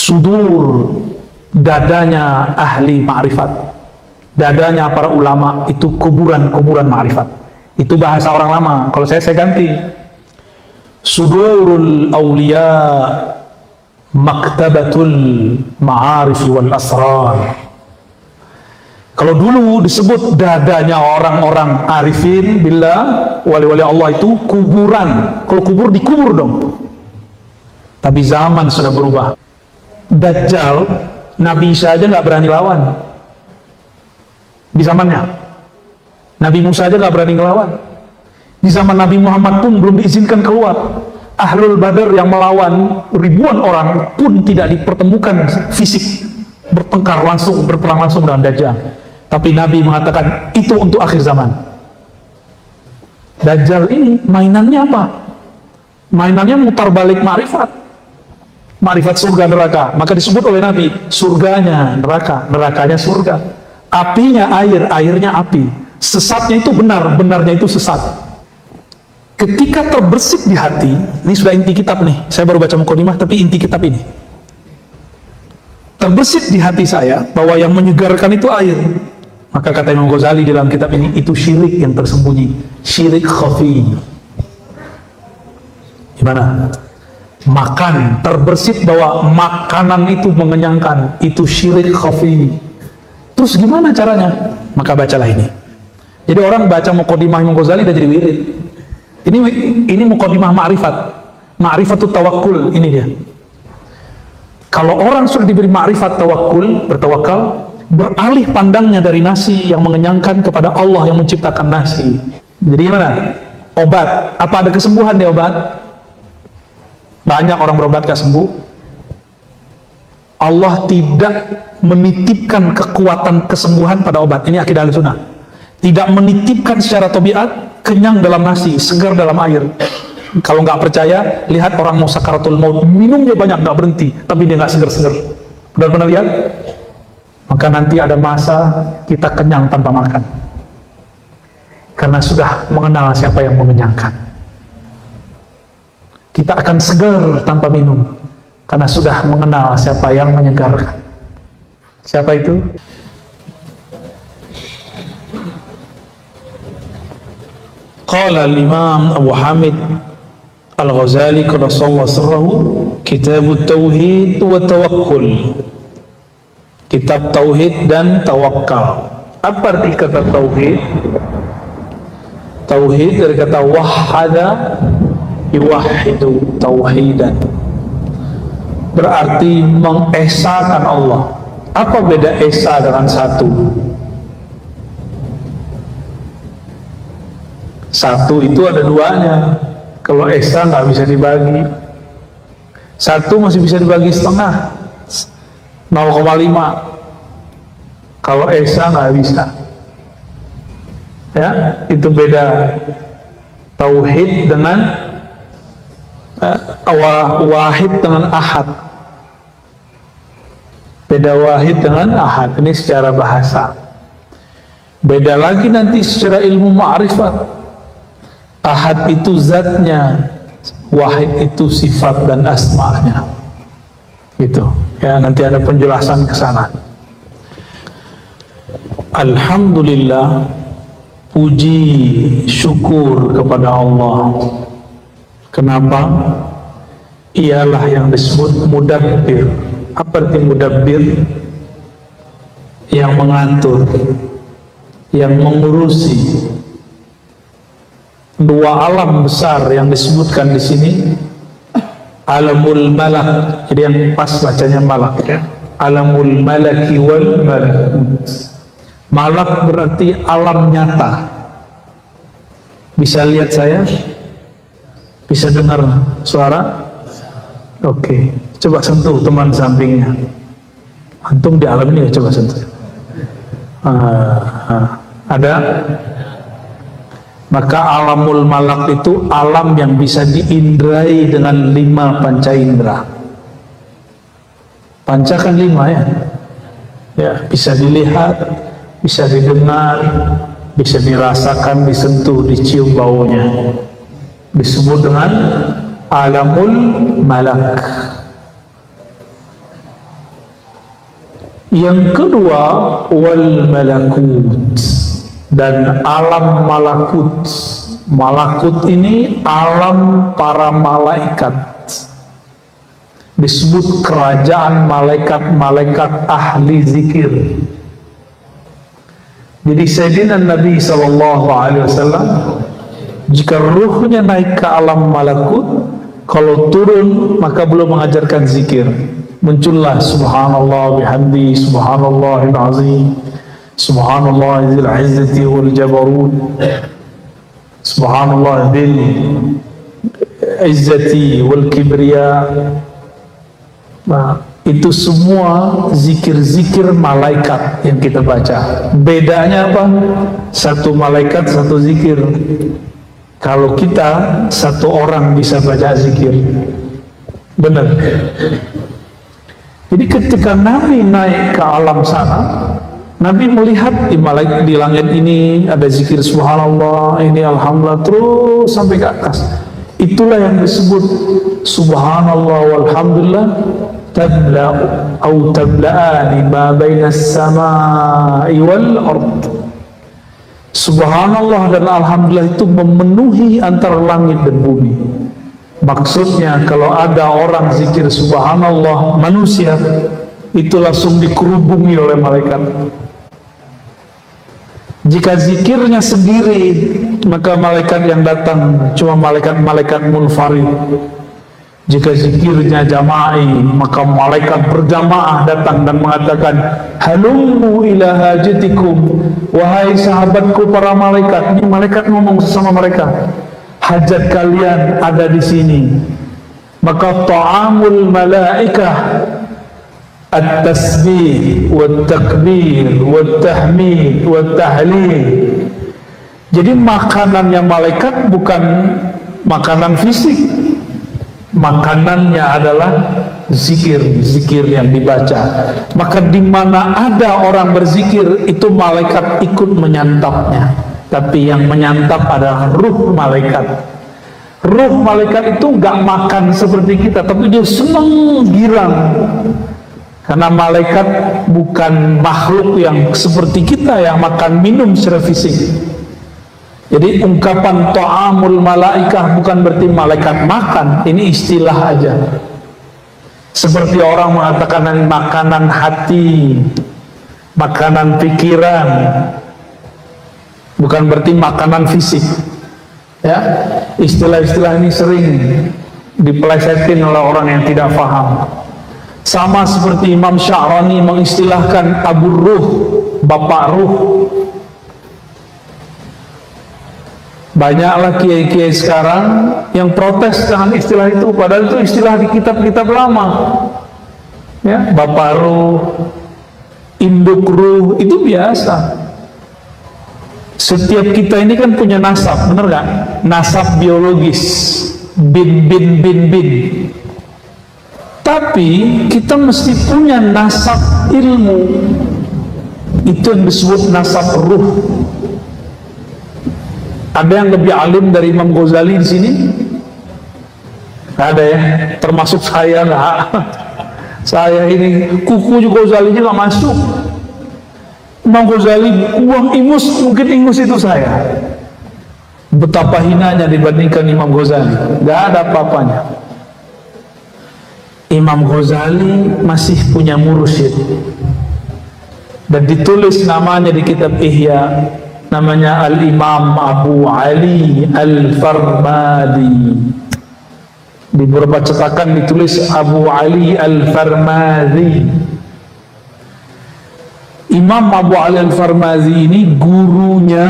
sudur, dadanya ahli ma'rifat, dadanya para ulama itu kuburan-kuburan ma'rifat. Itu bahasa orang lama. Kalau saya ganti, sudurul awliya maktabatul ma'arif wal asrar. Kalau dulu disebut dadanya orang-orang arifin billah, wali-wali Allah itu kuburan. Kalau kubur dikubur dong. Tapi zaman sudah berubah. Dajjal, Nabi Isa aja nggak berani lawan di zamannya. Nabi Musa aja nggak berani ngelawan. Di zaman Nabi Muhammad pun belum diizinkan keluar. Ahlul Badar yang melawan ribuan orang pun tidak dipertemukan fisik, bertengkar langsung, berperang langsung dengan Dajjal. Tapi Nabi mengatakan itu untuk akhir zaman. Dajjal ini mainannya apa? Mainannya mutar balik ma'rifat. Ma'rifat surga neraka. Maka disebut oleh Nabi, surganya neraka, nerakanya surga. Apinya air, airnya api. Sesatnya itu benar, benarnya itu sesat. Ketika terbersih di hati, ini sudah inti kitab nih. Saya baru baca mukadimah, tapi inti kitab ini. Terbersih di hati saya bahwa yang menyegarkan itu air. Maka kata Imam Ghazali dalam kitab ini, itu syirik yang tersembunyi, syirik khafi. Gimana? Makan, terbersih bahwa makanan itu mengenyangkan, itu syirik khafi. Terus gimana caranya? Maka bacalah ini. Jadi orang baca mukadimah Imam Ghazali udah jadi wirid. Ini mukadimah ma'rifat. Ma'rifatut tawakkul, ini dia. Kalau orang sudah diberi ma'rifat tawakkul, bertawakal, beralih pandangnya dari nasi yang mengenyangkan kepada Allah yang menciptakan nasi. Jadi gimana? Obat. Apa ada kesembuhan di obat? Banyak orang berobat gak sembuh. Allah tidak menitipkan kekuatan kesembuhan pada obat. Ini akidah Ahlussunnah. Tidak menitipkan secara tabiat kenyang dalam nasi, segar dalam air. Kalau nggak percaya, lihat orang mau sakaratul maut, minumnya banyak nggak berhenti, tapi dia nggak segar-segar. Benar-benar lihat? Maka nanti ada masa kita kenyang tanpa makan, karena sudah mengenal siapa yang mengenyangkan. Kita akan segar tanpa minum, karena sudah mengenal siapa yang menyegarkan. Siapa itu? Qala al-Imam Abu Hamid Al-Ghazali qaddasallahu sirrahu, Kitabut Tauhid wa Tawakkul. Kitab Tauhid dan Tawakal. Apa arti kata Tauhid? Tauhid dari kata wahada yuwahidu tauhidan, berarti mengesakan Allah. Apa beda esa dengan satu? Satu itu ada duanya. Kalau esa nggak bisa dibagi. Satu masih bisa dibagi setengah, 0,5. Kalau esa nggak bisa. Ya, itu beda tauhid dengan wahid dengan ahad. Beda wahid dengan ahad. Ini secara bahasa. Beda lagi nanti secara ilmu ma'rifat. Ahad itu zatnya, wahid itu sifat dan asma'nya. Gitu. Ya, nanti ada penjelasan ke sana. Alhamdulillah, puji syukur kepada Allah. Kenapa? Ialah yang disebut mudabbir. Apa arti mudabbir? Yang mengatur, yang mengurusi dua alam besar yang disebutkan di sini. Alamul malak, jadi yang pas bacanya malak ya. Alamul malaki wal malakut. Malak berarti alam nyata. Bisa lihat saya? Bisa dengar suara? Oke, coba sentuh teman sampingnya. Antum di alam ini ya, coba sentuh. Ada? Maka alamul malak itu alam yang bisa diindrai dengan 5 panca indera. Panca kan 5 ya. Ya, bisa dilihat, bisa didengar, bisa dirasakan, disentuh, dicium baunya. Disebut dengan alamul malak. Yang kedua, wal malakut, dan alam malakut. Malakut ini alam para malaikat, disebut kerajaan malaikat-malaikat ahli zikir. Jadi Sayyidina Nabi SAW, jika ruhnya naik ke alam malakut, kalau turun maka belum mengajarkan zikir. Muncullah subhanallah bihamdi, subhanallahil azim, subhanallah dzil izzati wal jabarut, subhanallah dzil izzati wal kibriya. Nah, itu semua zikir-zikir malaikat yang kita baca. Bedanya apa? Satu malaikat, satu zikir. Kalau kita, satu orang bisa baca zikir. Benar. Jadi ketika Nabi naik ke alam sana, Nabi melihat di langit ini ada zikir subhanallah, ini alhamdulillah, terus sampai ke atas. Itulah yang disebut subhanallah walhamdulillah tabla'ani ma baina as-sama'i wal ard. Subhanallah dan alhamdulillah itu memenuhi antara langit dan bumi. Maksudnya kalau ada orang zikir subhanallah manusia, itu langsung dikerubungi oleh malaikat. Jika zikirnya sendiri, maka malaikat yang datang cuma malaikat-malaikat munfarid. Jika zikirnya jama'i, maka malaikat berjamaah datang dan mengatakan, halummu ila hajatikum, wahai sahabatku para malaikat. Ini malaikat ngomong sesama mereka, hajat kalian ada di sini. Maka ta'amul malaikah at-tasbih wat-takbir wat-tahmid wat-tahlil. Jadi makanannya malaikat bukan makanan fisik, makanannya adalah zikir yang dibaca. Maka di mana ada orang berzikir, itu malaikat ikut menyantapnya. Tapi yang menyantap adalah ruh malaikat. Ruh malaikat itu nggak makan seperti kita, tapi dia senang girang. Karena malaikat bukan makhluk yang seperti kita yang makan minum secara fisik. Jadi ungkapan ta'amul malaikah bukan berarti malaikat makan, ini istilah aja. Seperti orang mengatakan makanan hati, makanan pikiran, bukan berarti makanan fisik. Ya, istilah-istilah ini sering dipelesetin oleh orang yang tidak paham. Sama seperti Imam Sya'rani mengistilahkan Abu Ruh, Bapak Ruh. Banyaklah kiai-kiai sekarang yang protes dengan istilah itu, padahal itu istilah di kitab-kitab lama. Ya, Bapak Ruh, Induk Ruh, itu biasa. Setiap kita ini kan punya nasab, bener gak? Nasab biologis, bin. Tapi kita mesti punya nasab ilmu. Itu yang disebut nasab ruh. Ada yang lebih alim dari Imam Ghazali di sini? Ada ya, termasuk saya nggak. Saya ini kuku juga Ghazalinya nggak masuk. Imam Ghazali uang ingus, mungkin ingus itu saya. Betapa hinanya dibandingkan Imam Ghazali, nggak ada apa-apanya. Imam Ghazali masih punya mursyid dan ditulis namanya di kitab Ihya, namanya Al-Imam Abu Ali Al-Farmadi. Di beberapa cetakan ditulis Abu Ali Al-Farmadi. Imam Abu Ali Al-Farmadi ini gurunya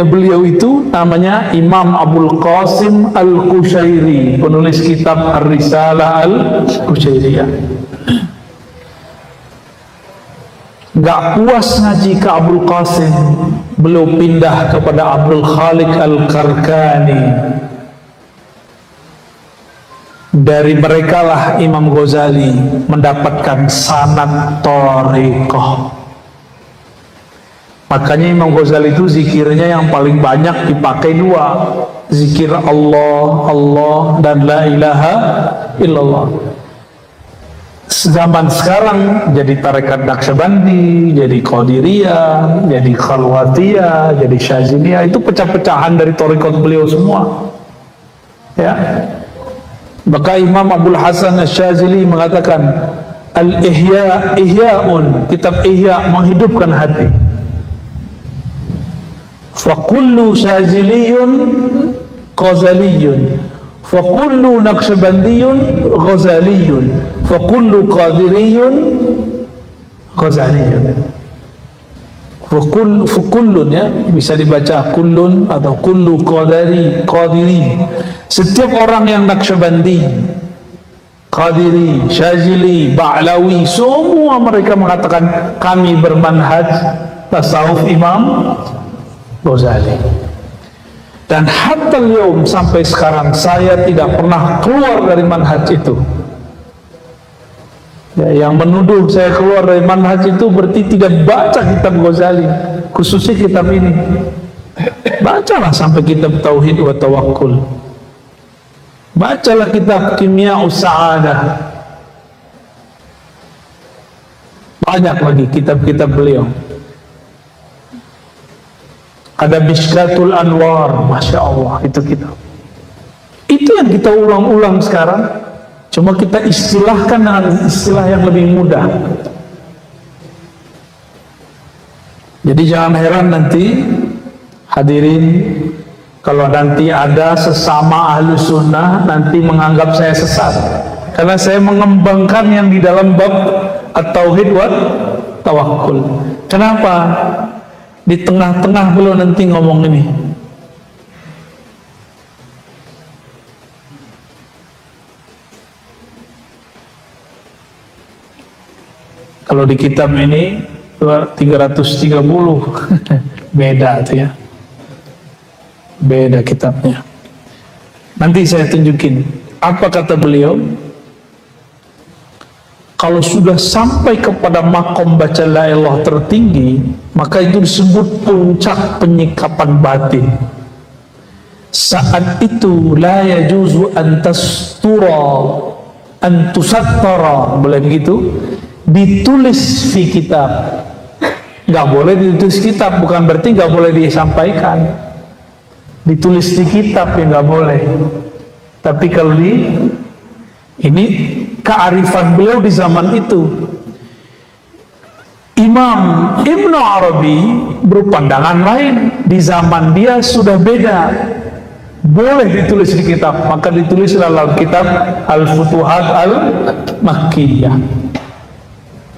beliau itu namanya Imam Abul Qasim Al-Qushairi, penulis kitab Ar-Risalah Al-Qushairiyah. Gak puas ngaji ke Abul Qasim, beliau pindah kepada Abdul Khaliq Al-Karkani. Dari mereka lah Imam Ghazali mendapatkan sanad thariqah. Makanya Imam Ghazali itu zikirnya yang paling banyak dipakai dua, zikir Allah dan la ilaha illallah. Zaman sekarang jadi tarekat Naqsyabandi, jadi Qadiriyah, jadi Khalwatiyah, jadi Syaziliyah, itu pecah-pecahan dari tarekat beliau semua. Ya. Maka Imam Abdul Hasan Asy-Syadzili mengatakan Al-Ihya, Ihya'un, kitab Ihya menghidupkan hati. Fa kullu Syadziliyun Ghazaliyun, fa kullu Naqsyabandiyun Ghazaliyun, fa kullu Qadiriyun Ghazaliyun. Fa kullun, ya, bisa dibaca kullun atau kullu qadiri. Setiap orang yang Naqsyabandi, Qadiri, Syazili, Ba'lawi, semua mereka mengatakan kami bermanhaj tasawuf Imam Ghazali. Dan hatta al-yawm, sampai sekarang saya tidak pernah keluar dari manhaj itu. Ya, yang menuduh saya keluar dari manhaj itu berarti tidak baca kitab Ghazali, khususnya kitab ini. Bacalah sampai kitab Tauhid wa Tawakkul. Bacalah kitab Kimya'us Sa'adah. Banyak lagi kitab-kitab beliau. Ada Mishkatul Anwar, Masya Allah, itu kitab. Itu yang kita ulang-ulang sekarang, cuma kita istilahkan dengan istilah yang lebih mudah. Jadi jangan heran nanti hadirin, kalau nanti ada sesama ahlu sunnah nanti menganggap saya sesat, karena saya mengembangkan yang di dalam bab At-Tauhid wa Tawakkul. Kenapa? Di tengah-tengah beliau nanti ngomong ini. Kalau di kitab ini 330 beda tuh ya. Beda kitabnya. Nanti saya tunjukin apa kata beliau. Kalau sudah sampai kepada makom baca la ilah tertinggi, maka itu disebut puncak penyikapan batin. Saat itu la yajuzu antastura antusattara, boleh begitu, ditulis di kitab. Nggak boleh ditulis kitab, bukan berarti nggak boleh disampaikan. Ditulis di kitab ya nggak boleh. Tapi kalau ini kearifan beliau di zaman itu. Imam Ibnu Arabi berpandangan lain. Di zaman dia sudah beda. Boleh ditulis di kitab, maka ditulis dalam kitab Al-Futuhat Al-Makkiyah.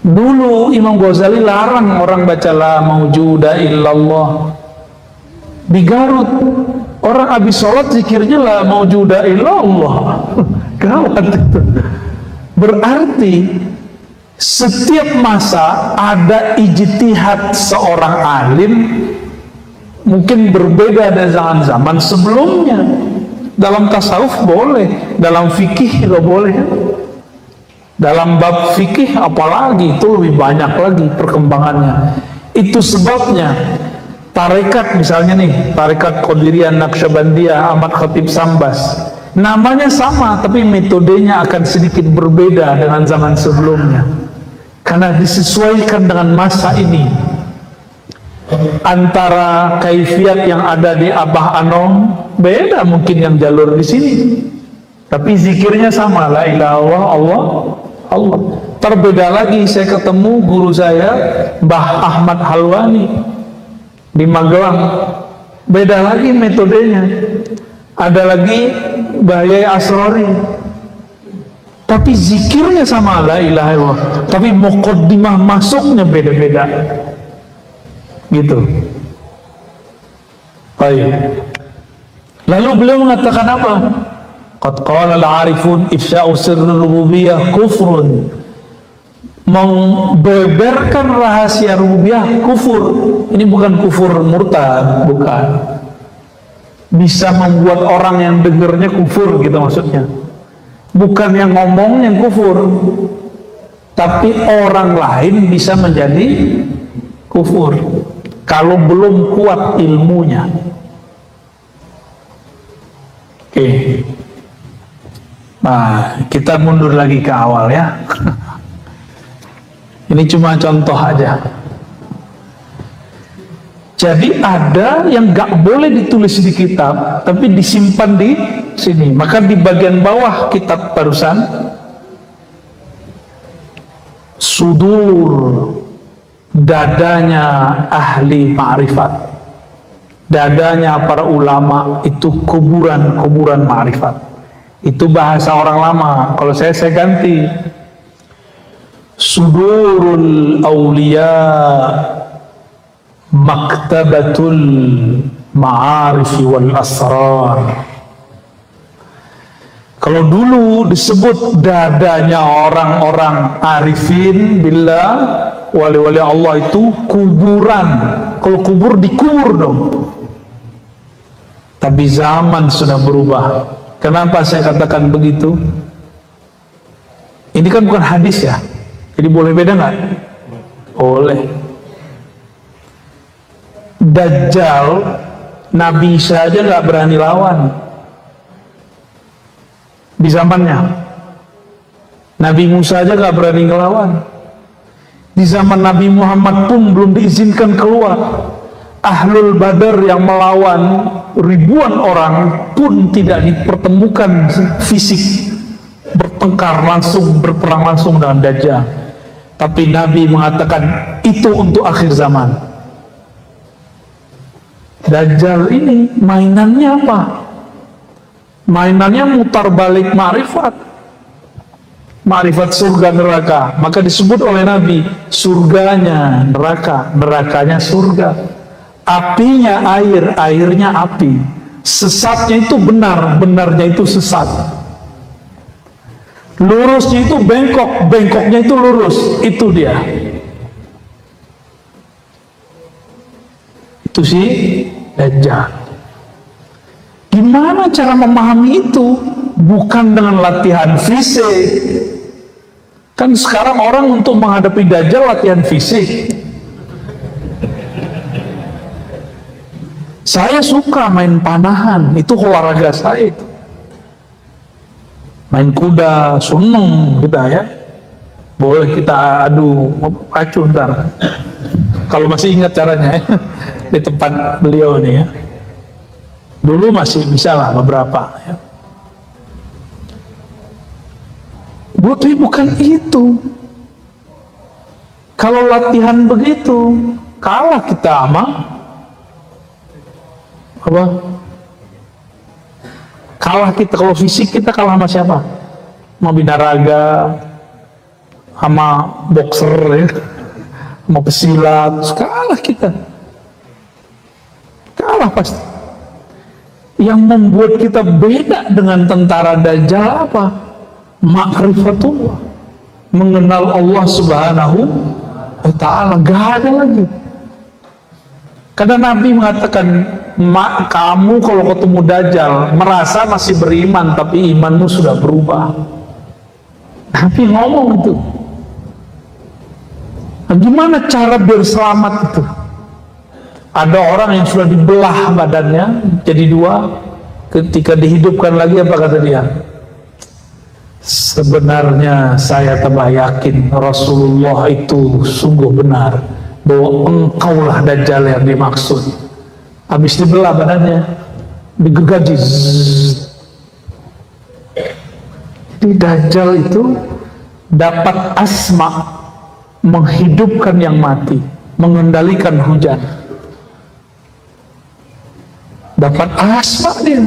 Dulu Imam Ghazali larang orang baca la maujuda illallah. Di Garut orang habis sholat zikirnya la maujuda illallah. Gawat itu. Berarti setiap masa ada ijtihad seorang alim, mungkin berbeda dengan zaman sebelumnya. Dalam tasawuf boleh, dalam fikih juga boleh. Dalam bab fikih apalagi itu lebih banyak lagi perkembangannya. Itu sebabnya tarekat, misalnya nih, tarekat Qadiriyah Naqsyabandiyah Ahmad Khatib Sambas, namanya sama tapi metodenya akan sedikit berbeda dengan zaman sebelumnya, karena disesuaikan dengan masa ini. Antara kaifiat yang ada di Abah Anom beda mungkin yang jalur di sini, tapi zikirnya sama, la ilaha illallah Allah Allah. Terbeda lagi, saya ketemu guru saya Mbah Ahmad Halwani di Magelang, beda lagi metodenya. Ada lagi Mbah Yai Asrori, tapi zikirnya sama, la ilaha illallah, tapi muqaddimah masuknya beda-beda gitu. Baik. Lalu beliau mengatakan apa? Qad qala al-arifun ifsya'u sirrul rububiyah kufrun. Membeberkan rahasia rububiyah kufur. Ini bukan kufur murtad, bukan. Bisa membuat orang yang dengarnya kufur gitu maksudnya. Bukan yang ngomong yang kufur, tapi orang lain bisa menjadi kufur kalau belum kuat ilmunya. Oke. Nah, kita mundur lagi ke awal ya. Ini cuma contoh aja. Jadi ada yang gak boleh ditulis di kitab, tapi disimpan di sini. Maka di bagian bawah kitab barusan, sudur, dadanya ahli ma'rifat, dadanya para ulama, itu kuburan-kuburan ma'rifat. Itu bahasa orang lama. Kalau saya ganti, sudurul awliya maktabatul ma'arifi wal asrar. Kalau dulu disebut dadanya orang-orang arifin billah, wali-wali Allah itu kuburan. Kalau kubur dikubur dong. Tapi zaman sudah berubah. Kenapa saya katakan begitu? Ini kan bukan hadis ya, jadi boleh beda nggak? Boleh. Dajjal, Nabi Isa aja nggak berani lawan di zamannya. Nabi Musa aja nggak berani ngelawan. Di zaman Nabi Muhammad pun belum diizinkan keluar. Ahlul Badar yang melawan ribuan orang pun tidak dipertemukan fisik, bertengkar langsung, berperang langsung dengan Dajjal. Tapi Nabi mengatakan itu untuk akhir zaman. Dajjal ini mainannya apa? Mainannya mutar balik ma'rifat, ma'rifat surga neraka. Maka disebut oleh Nabi, surganya neraka, nerakanya surga, apinya air, airnya api. Sesatnya itu benar, benarnya itu sesat. Lurusnya itu bengkok, bengkoknya itu lurus. Itu dia. Itu sih Dajjal. Gimana cara memahami itu? Bukan dengan latihan fisik. Kan sekarang orang untuk menghadapi Dajjal latihan fisik. Saya suka main panahan, itu olahraga saya. Main kuda, seneng kita ya. Boleh kita adu pacu ntar. Kalau masih ingat caranya ya. Di tempat beliau nih ya. Dulu masih bisa lah beberapa ya. Tapi bukan itu. Kalau latihan begitu, kalah kita sama apa? Kalah kita, kalau fisik kita kalah sama siapa? Sama binaraga, sama boxer ya, sama pesilat, kalah kita. Kalah pasti. Yang membuat kita beda dengan tentara Dajjal apa? Ma'rifatullah, mengenal Allah Subhanahu wa ta'ala. Gak ada lagi. Karena Nabi mengatakan, kamu kalau ketemu Dajjal merasa masih beriman, tapi imanmu sudah berubah. Nabi ngomong itu. Nah, gimana cara biar selamat itu? Ada orang yang sudah dibelah badannya jadi dua, ketika dihidupkan lagi apa kata dia? Sebenarnya saya tambah yakin Rasulullah itu sungguh benar bahwa engkaulah Dajjal yang dimaksud. Habis dibelah badannya, digergaji. Di Dajjal itu dapat asma, menghidupkan yang mati, mengendalikan hujan. Dapat asma dia,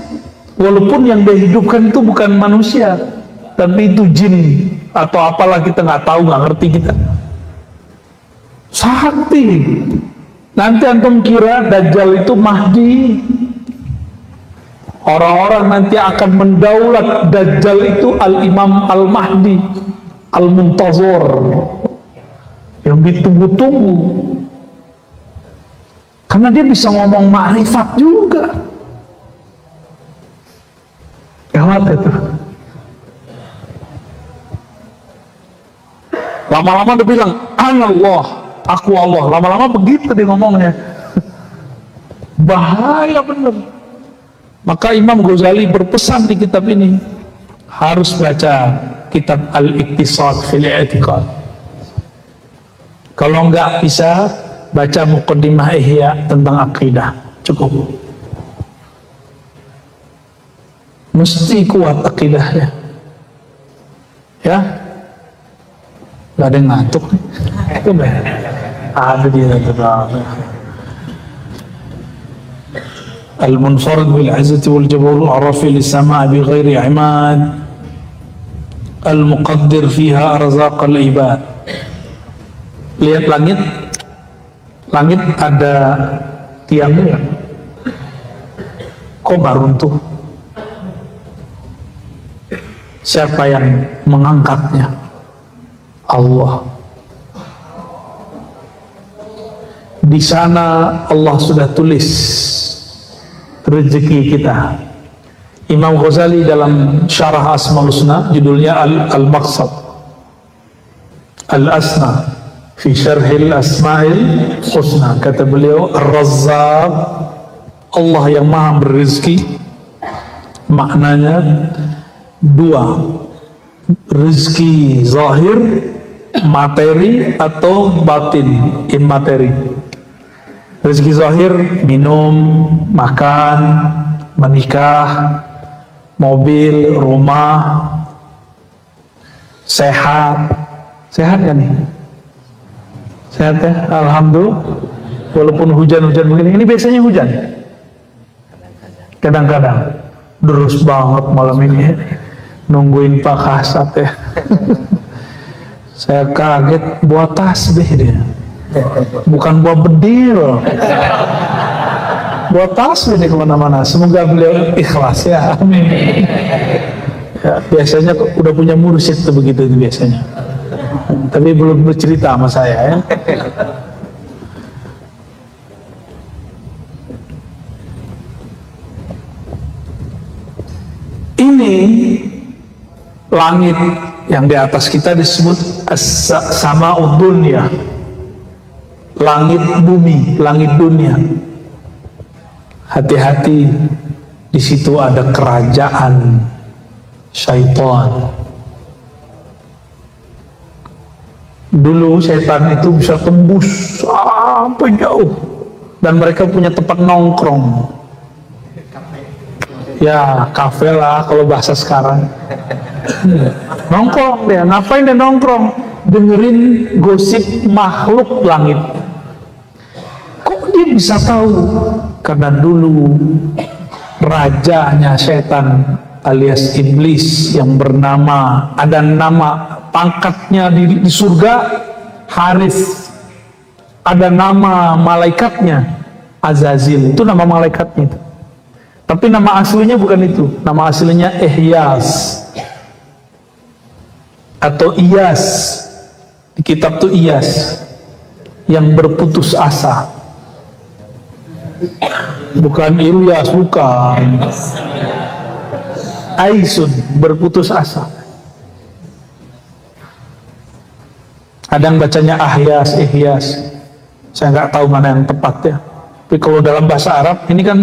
walaupun yang dia hidupkan itu bukan manusia, tapi itu jin atau apalah, kita nggak tahu, nggak ngerti kita. Sakti. Nanti antum kira Dajjal itu Mahdi. Orang-orang nanti akan mendaulat Dajjal itu Al-Imam Al-Mahdi Al-Muntazor, yang ditunggu-tunggu. Karena dia bisa ngomong ma'rifat juga. Gawat itu. Lama-lama dia bilang, Allah, aku Allah. Lama-lama begitu dia ngomongnya. Bahaya bener. Maka Imam Ghazali berpesan di kitab ini, harus baca kitab Al-Iqtisad fil I'tiqad. Kalau nggak bisa, baca Muqaddimah Ihya tentang akidah, cukup. Mesti kuat akidahnya, ya. Nggak ada yang ngantuk nih. Ada dia terang. Al-munfarid bil izzati wal jabarut arafi lis-sama' bi ghairi imad. Al-muqaddir fiha arzaqal ibad. Lihat langit, langit ada tiangnya, kok nggak runtuh? Siapa yang mengangkatnya? Allah. Di sana Allah sudah tulis rezeki kita. Imam Ghazali dalam Syarah Asmaul Husna, judulnya Al-Maqsad Al-Asna fi Syarhil Asma'il Husna, kata beliau, Ar-Razzaq, Allah yang maha berizki, maknanya dua, rezeki zahir, materi, atau batin, immateri. Rezeki zahir, minum, makan, menikah, mobil, rumah, sehat. Sehat kan nih? Sehat ya? Alhamdulillah. Walaupun hujan-hujan begini, ini biasanya hujan. Kadang-kadang. Terus banget malam ini ya. Nungguin Pak Kasat ya. Saya kaget, buat tasbih dia, bukan buat bedil, buat tasbih dia kemana-mana. Semoga beliau ikhlas ya, amin. Ya, biasanya udah punya mursyid tuh begitu itu biasanya, tapi belum bercerita sama saya ya. Ini langit yang di atas kita disebut as-sama'ud dunya, langit bumi, langit dunia. Hati-hati, di situ ada kerajaan syaitan. Dulu syaitan itu bisa tembus sampai jauh, dan mereka punya tempat nongkrong. Ya, kafe lah kalau bahasa sekarang. Nongkrong dia, ngapain dia nongkrong? Dengerin gosip makhluk langit. Kok dia bisa tahu? Karena dulu rajanya setan alias iblis yang bernama, ada nama pangkatnya di surga, Haris. Ada nama malaikatnya, Azazil. Itu nama malaikatnya itu. Tapi nama aslinya bukan itu. Nama aslinya Ihyas atau Iyas. Di kitab itu Iyas, yang berputus asa. Bukan Ilyas, bukan. Aisun, berputus asa. Ada yang bacanya Ahyas, Ihyas. Saya nggak tahu mana yang tepat ya. Tapi kalau dalam bahasa Arab, ini kan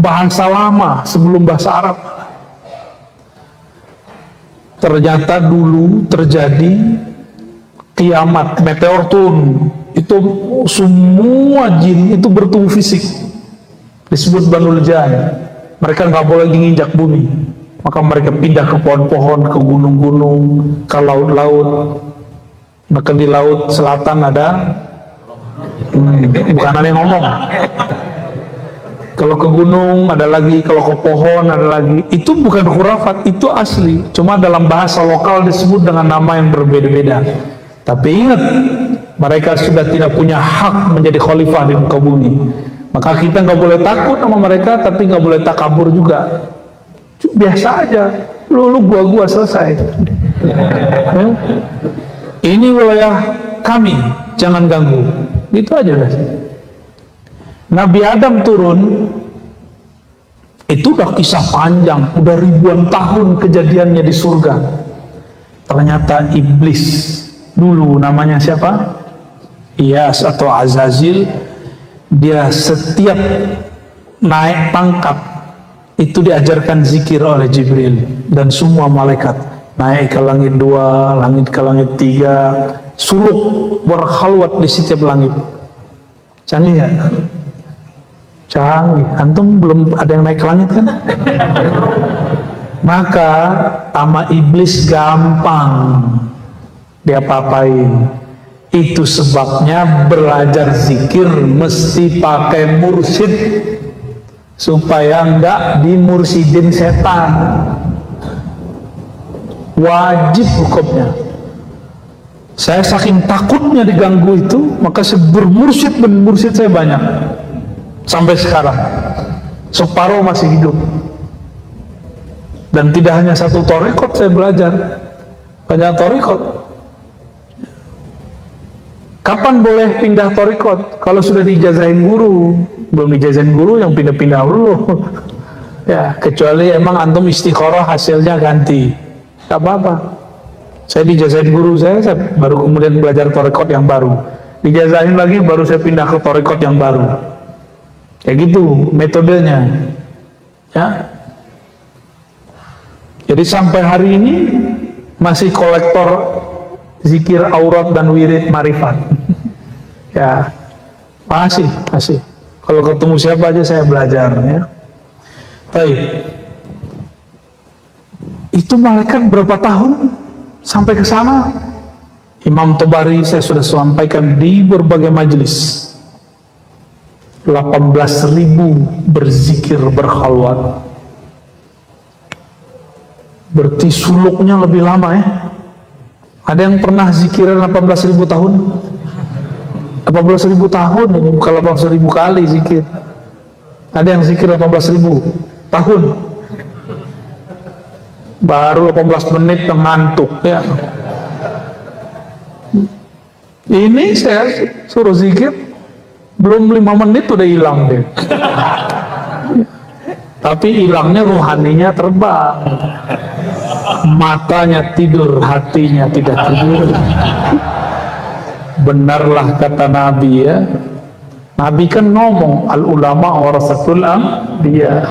bahasa lama sebelum bahasa Arab. Ternyata dulu terjadi kiamat, meteor turun, itu semua jin itu bertubuh fisik, disebut Banul Jan. Mereka nggak boleh menginjak bumi, maka mereka pindah ke pohon-pohon, ke gunung-gunung, ke laut-laut. Maka di laut selatan ada, bukan ada yang ngomong. Kalau ke gunung ada lagi, kalau ke pohon ada lagi. Itu bukan khurafat, itu asli. Cuma dalam bahasa lokal disebut dengan nama yang berbeda-beda. Tapi ingat, mereka sudah tidak punya hak menjadi khalifah di muka bumi. Maka kita nggak boleh takut sama mereka, tapi nggak boleh takabur juga. Biasa aja, lu gua selesai. Ini wilayah kami, jangan ganggu. Gitu aja guys. Nabi Adam turun, itu udah kisah panjang, udah ribuan tahun kejadiannya di surga. Ternyata iblis dulu, namanya siapa? Iyas atau Azazil. Dia setiap naik pangkat itu diajarkan zikir oleh Jibril dan semua malaikat. Naik ke langit 2, langit ke langit 3, suluk berkhalwat di setiap langit. Canggih ya? Canggih. Antum belum ada yang naik ke langit kan? Maka sama iblis gampang dia papain. Itu sebabnya belajar zikir mesti pakai mursyid supaya enggak dimursidin setan. Wajib hukumnya. Saya saking takutnya diganggu itu, maka saya bermursyid dan mursyid saya banyak sampai sekarang. Separuh masih hidup. Dan tidak hanya satu thariqat saya belajar, banyak thariqat. Kapan boleh pindah thariqat? Kalau sudah diijazahin guru. Belum diijazahin guru yang pindah-pindah dulu. Ya, kecuali emang antum istikharah hasilnya ganti, gak apa-apa. Saya diijazahin guru saya baru kemudian belajar thariqat yang baru. Diijazahin lagi baru saya pindah ke thariqat yang baru. Kayak gitu metodenya. Ya. Jadi sampai hari ini masih kolektor zikir aurat dan wirid marifat. Ya, masih. Kalau ketemu siapa aja saya belajar ya. Baik. Itu malaikat berapa tahun sampai ke sana? Imam Tabari saya sudah sampaikan di berbagai majelis. 18.000 berzikir berkhalwat. Berarti suluknya lebih lama ya. Ada yang pernah zikiran 18.000 tahun? 18.000 tahun, bukan 18.000 kali zikir. Ada yang zikir 18.000 tahun. Baru 18 menit ngantuk ya. Ini saya suruh zikir belum 5 menit udah hilang deh. Tapi hilangnya rohaninya terbang. Matanya tidur, hatinya tidak tidur. Benarlah kata Nabi ya. Nabi kan ngomong al ulama warasatul anbiya.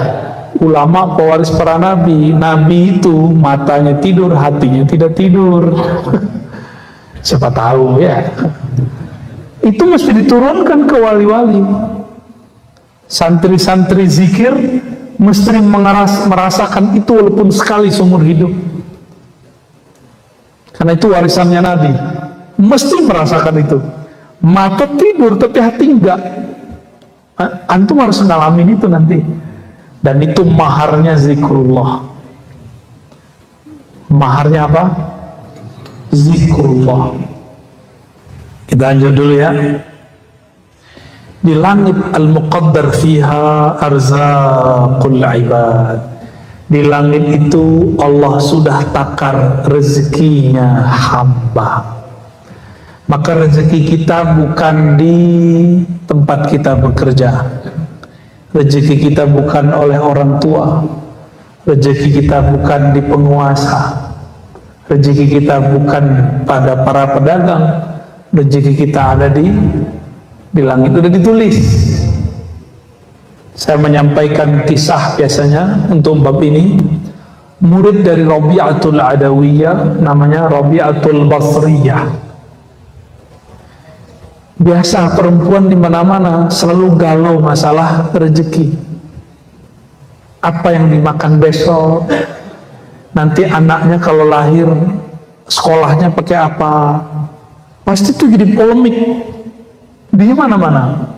Ulama pewaris para nabi. Nabi itu matanya tidur, hatinya tidak tidur. Siapa tahu ya. Itu mesti diturunkan ke wali-wali. Santri-santri zikir mesti merasakan itu walaupun sekali seumur hidup. Karena itu warisannya Nabi. Mesti merasakan itu. Mata tidur tapi hati enggak. Antum harus ngalamin itu nanti. Dan itu maharnya zikrullah. Maharnya apa? Zikrullah. Kita lanjut dulu ya. Di langit al-muqaddar fiha arzaqul ibad. Di langit itu Allah sudah takar rezekinya hamba. Maka rezeki kita bukan di tempat kita bekerja. Rezeki kita bukan oleh orang tua. Rezeki kita bukan di penguasa. Rezeki kita bukan pada para pedagang. Rezeki kita ada di langit, sudah ditulis. Saya menyampaikan kisah biasanya untuk bab ini. Murid dari Rabi'atul Adawiyah namanya Rabi'atul Basriyah. Biasa perempuan di mana-mana selalu galau masalah rezeki. Apa yang dimakan besok? Nanti anaknya kalau lahir sekolahnya pakai apa? Pasti itu jadi polemik di mana-mana.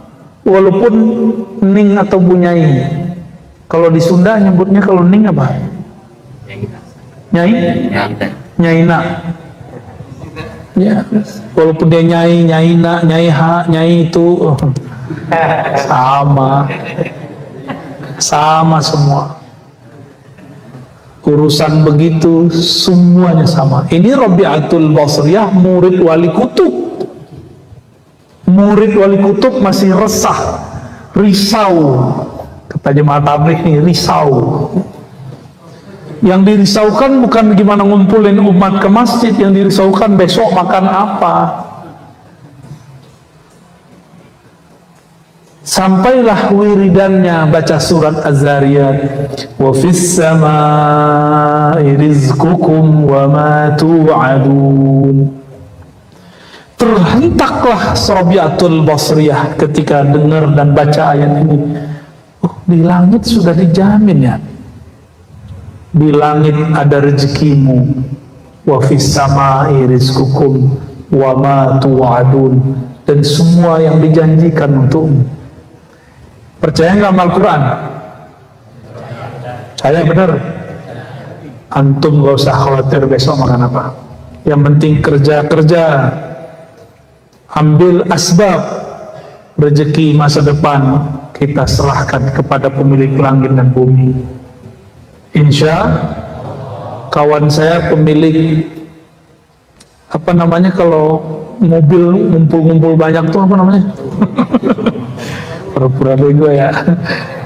Walaupun ning atau bunyai. Kalau di Sunda nyebutnya kalau ning apa? Nyai? Nyaina. Ya, walaupun dia nyai, nyaina, nyaiha, nyai itu sama semua. Urusan begitu semuanya sama. Ini Rabi'atul Basriyah, murid Wali Kutub. Murid Wali Kutub masih resah, risau. Kata jemaah tabligh nih, risau. Yang dirisaukan bukan gimana ngumpulin umat ke masjid, yang dirisaukan besok makan apa. Sampailah wiridannya baca surat Az-Zariyat, wa fis samaa'i rizqukum wa ma tu'adun. Terhentaklah Rabi'atul Basriyah ketika dengar dan baca ayat ini. Oh, di langit sudah dijamin ya. Di langit ada rezekimu. Wa fis samai rizqukum wa ma tu'adun, dan semua yang dijanjikan untukmu. Percaya nggak sama Al-Quran? Saya benar. Antum gak usah khawatir besok makan apa. Yang penting kerja-kerja, ambil asbab rezeki masa depan kita serahkan kepada pemilik langit dan bumi. Insya kawan saya pemilik apa namanya kalau mobil ngumpul-ngumpul banyak tuh apa namanya? Pura-pura bego ya.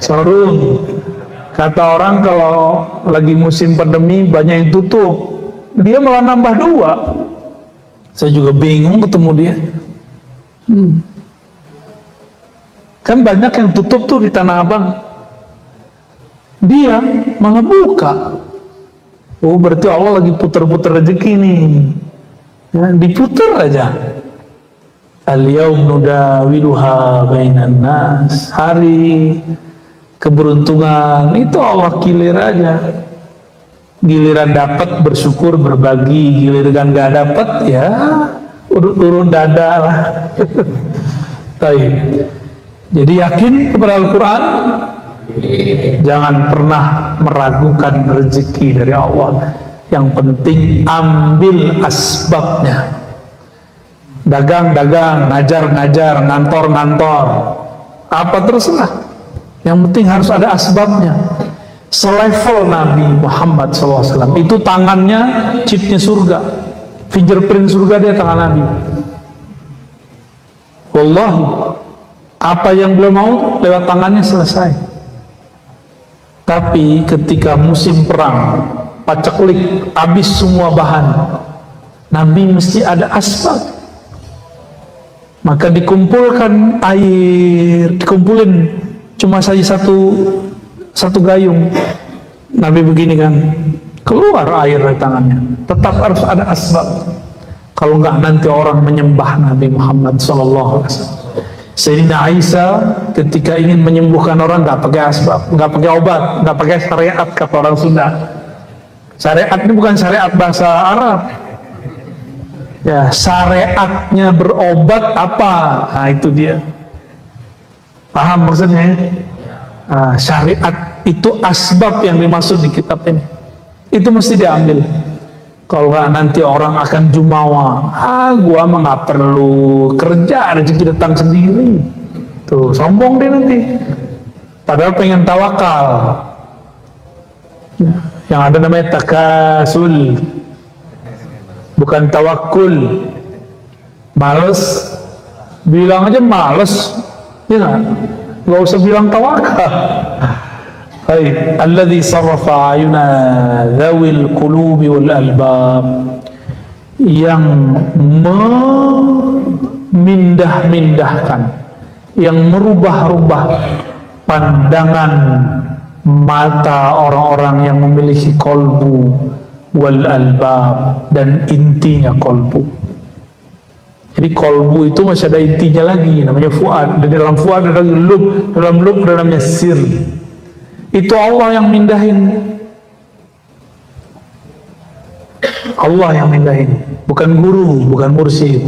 Showroom. Kata orang kalau lagi musim pandemi banyak yang tutup, dia malah nambah 2. Saya juga bingung ketemu dia. Kan banyak yang tutup tuh di Tanah Abang, dia malah buka. Oh, berarti Allah lagi putar-putar rezeki nih ya, diputar aja. Al-yaum nudawiluha bainan nas, hari keberuntungan itu Allah kilir aja. Giliran dapat bersyukur berbagi, giliran gak dapat ya urut-urut dada lah. Jadi yakin kepada Al-Quran, jangan pernah meragukan rezeki dari Allah. Yang penting ambil asbabnya. Dagang-dagang, ngajar-ngajar, ngantor-ngantor, apa terserah. Yang penting harus ada asbabnya. Selevel Nabi Muhammad SAW, itu tangannya chipnya surga, fingerprint surga dia tangan Nabi. Wallahi, apa yang beliau mau lewat tangannya selesai. Tapi ketika musim perang, paceklik, habis semua bahan, Nabi mesti ada asbab. Maka dikumpulkan air, dikumpulin cuma saja satu gayung. Nabi begini kan, keluar air dari tangannya. Tetap harus ada asbab. Kalau enggak nanti orang menyembah Nabi Muhammad SAW. Sayyidina Aisyah ketika ingin menyembuhkan orang nggak pakai asbab, nggak pakai obat, nggak pakai syariat kata orang Sunda. Syariat ini bukan syariat bahasa Arab. Ya, syariatnya berobat apa? Nah, itu dia. Paham maksudnya? Nah, syariat itu asbab yang dimaksud di kitab ini. Itu mesti diambil. Kalau nggak nanti orang akan jumawa. Gua mah nggak perlu kerja, rezeki datang sendiri. Tuh, sombong dia nanti. Padahal pengen tawakal. Yang ada namanya takasul, bukan tawakul. Males, bilang aja males, ya nggak usah bilang tawakal. Baik, alladzi sarrafa ayuna dzawil qulubi wal albab, yang memindah-mindahkan, yang merubah-rubah pandangan mata orang-orang yang memiliki kolbu, wal albab, dan intinya kolbu. Jadi kolbu itu masih ada intinya lagi, namanya fuad. Di dalam fuad ada lub, dalam lub dalamnya sir. Itu Allah yang mindahin. Allah yang mindahin, bukan guru, bukan mursyid,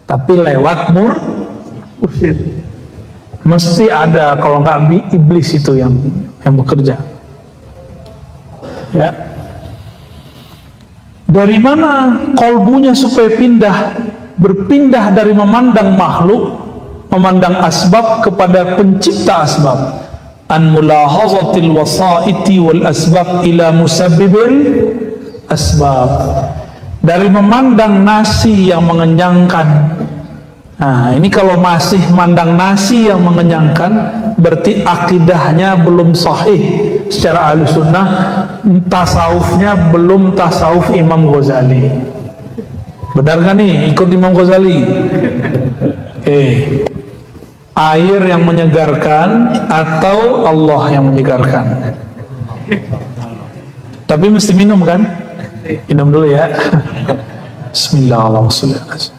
tapi lewat mursyid. Mesti ada, kalau nggak iblis itu yang bekerja. Ya. Dari mana kolbunya supaya berpindah dari memandang makhluk, memandang asbab kepada pencipta asbab. An mulahazatil wasaiti wal asbab ila musabbibil asbab. Dari memandang nasi yang mengenyangkan. Nah, ini kalau masih mandang nasi yang mengenyangkan, berarti akidahnya belum sahih secara ahlussunnah, tasawufnya belum tasawuf Imam Ghazali. Benar kan nih, ikut Imam Ghazali? Air yang menyegarkan atau Allah yang menyegarkan? Tapi mesti minum kan? Minum dulu ya. Bismillahirrahmanirrahim.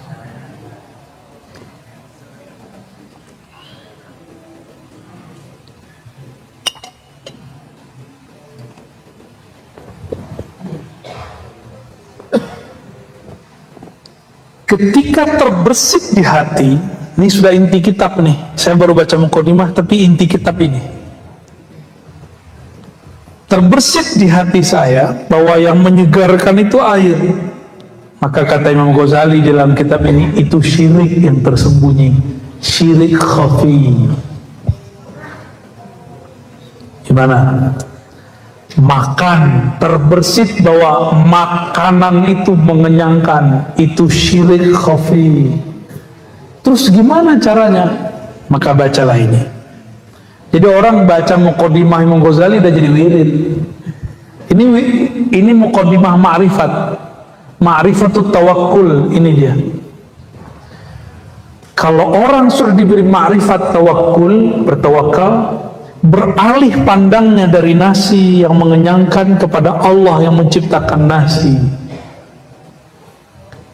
Ketika terbersit di hati, ini sudah inti kitab nih. Saya baru baca mukadimah, tapi inti kitab ini. Terbersit di hati saya bahwa yang menyegarkan itu air. Maka kata Imam Ghazali dalam kitab ini, itu syirik yang tersembunyi, syirik khafi. Gimana? Makan, terbersit bahwa makanan itu mengenyangkan, itu syirik khafi. Terus gimana caranya? Maka bacalah ini. Jadi orang baca mukadimah Imam Ghazali udah jadi wirid. Ini mukadimah ma'rifat, ma'rifatut tawakkul, ini dia. Kalau orang sudah diberi ma'rifat tawakkul, bertawakal, beralih pandangnya dari nasi yang mengenyangkan kepada Allah yang menciptakan nasi.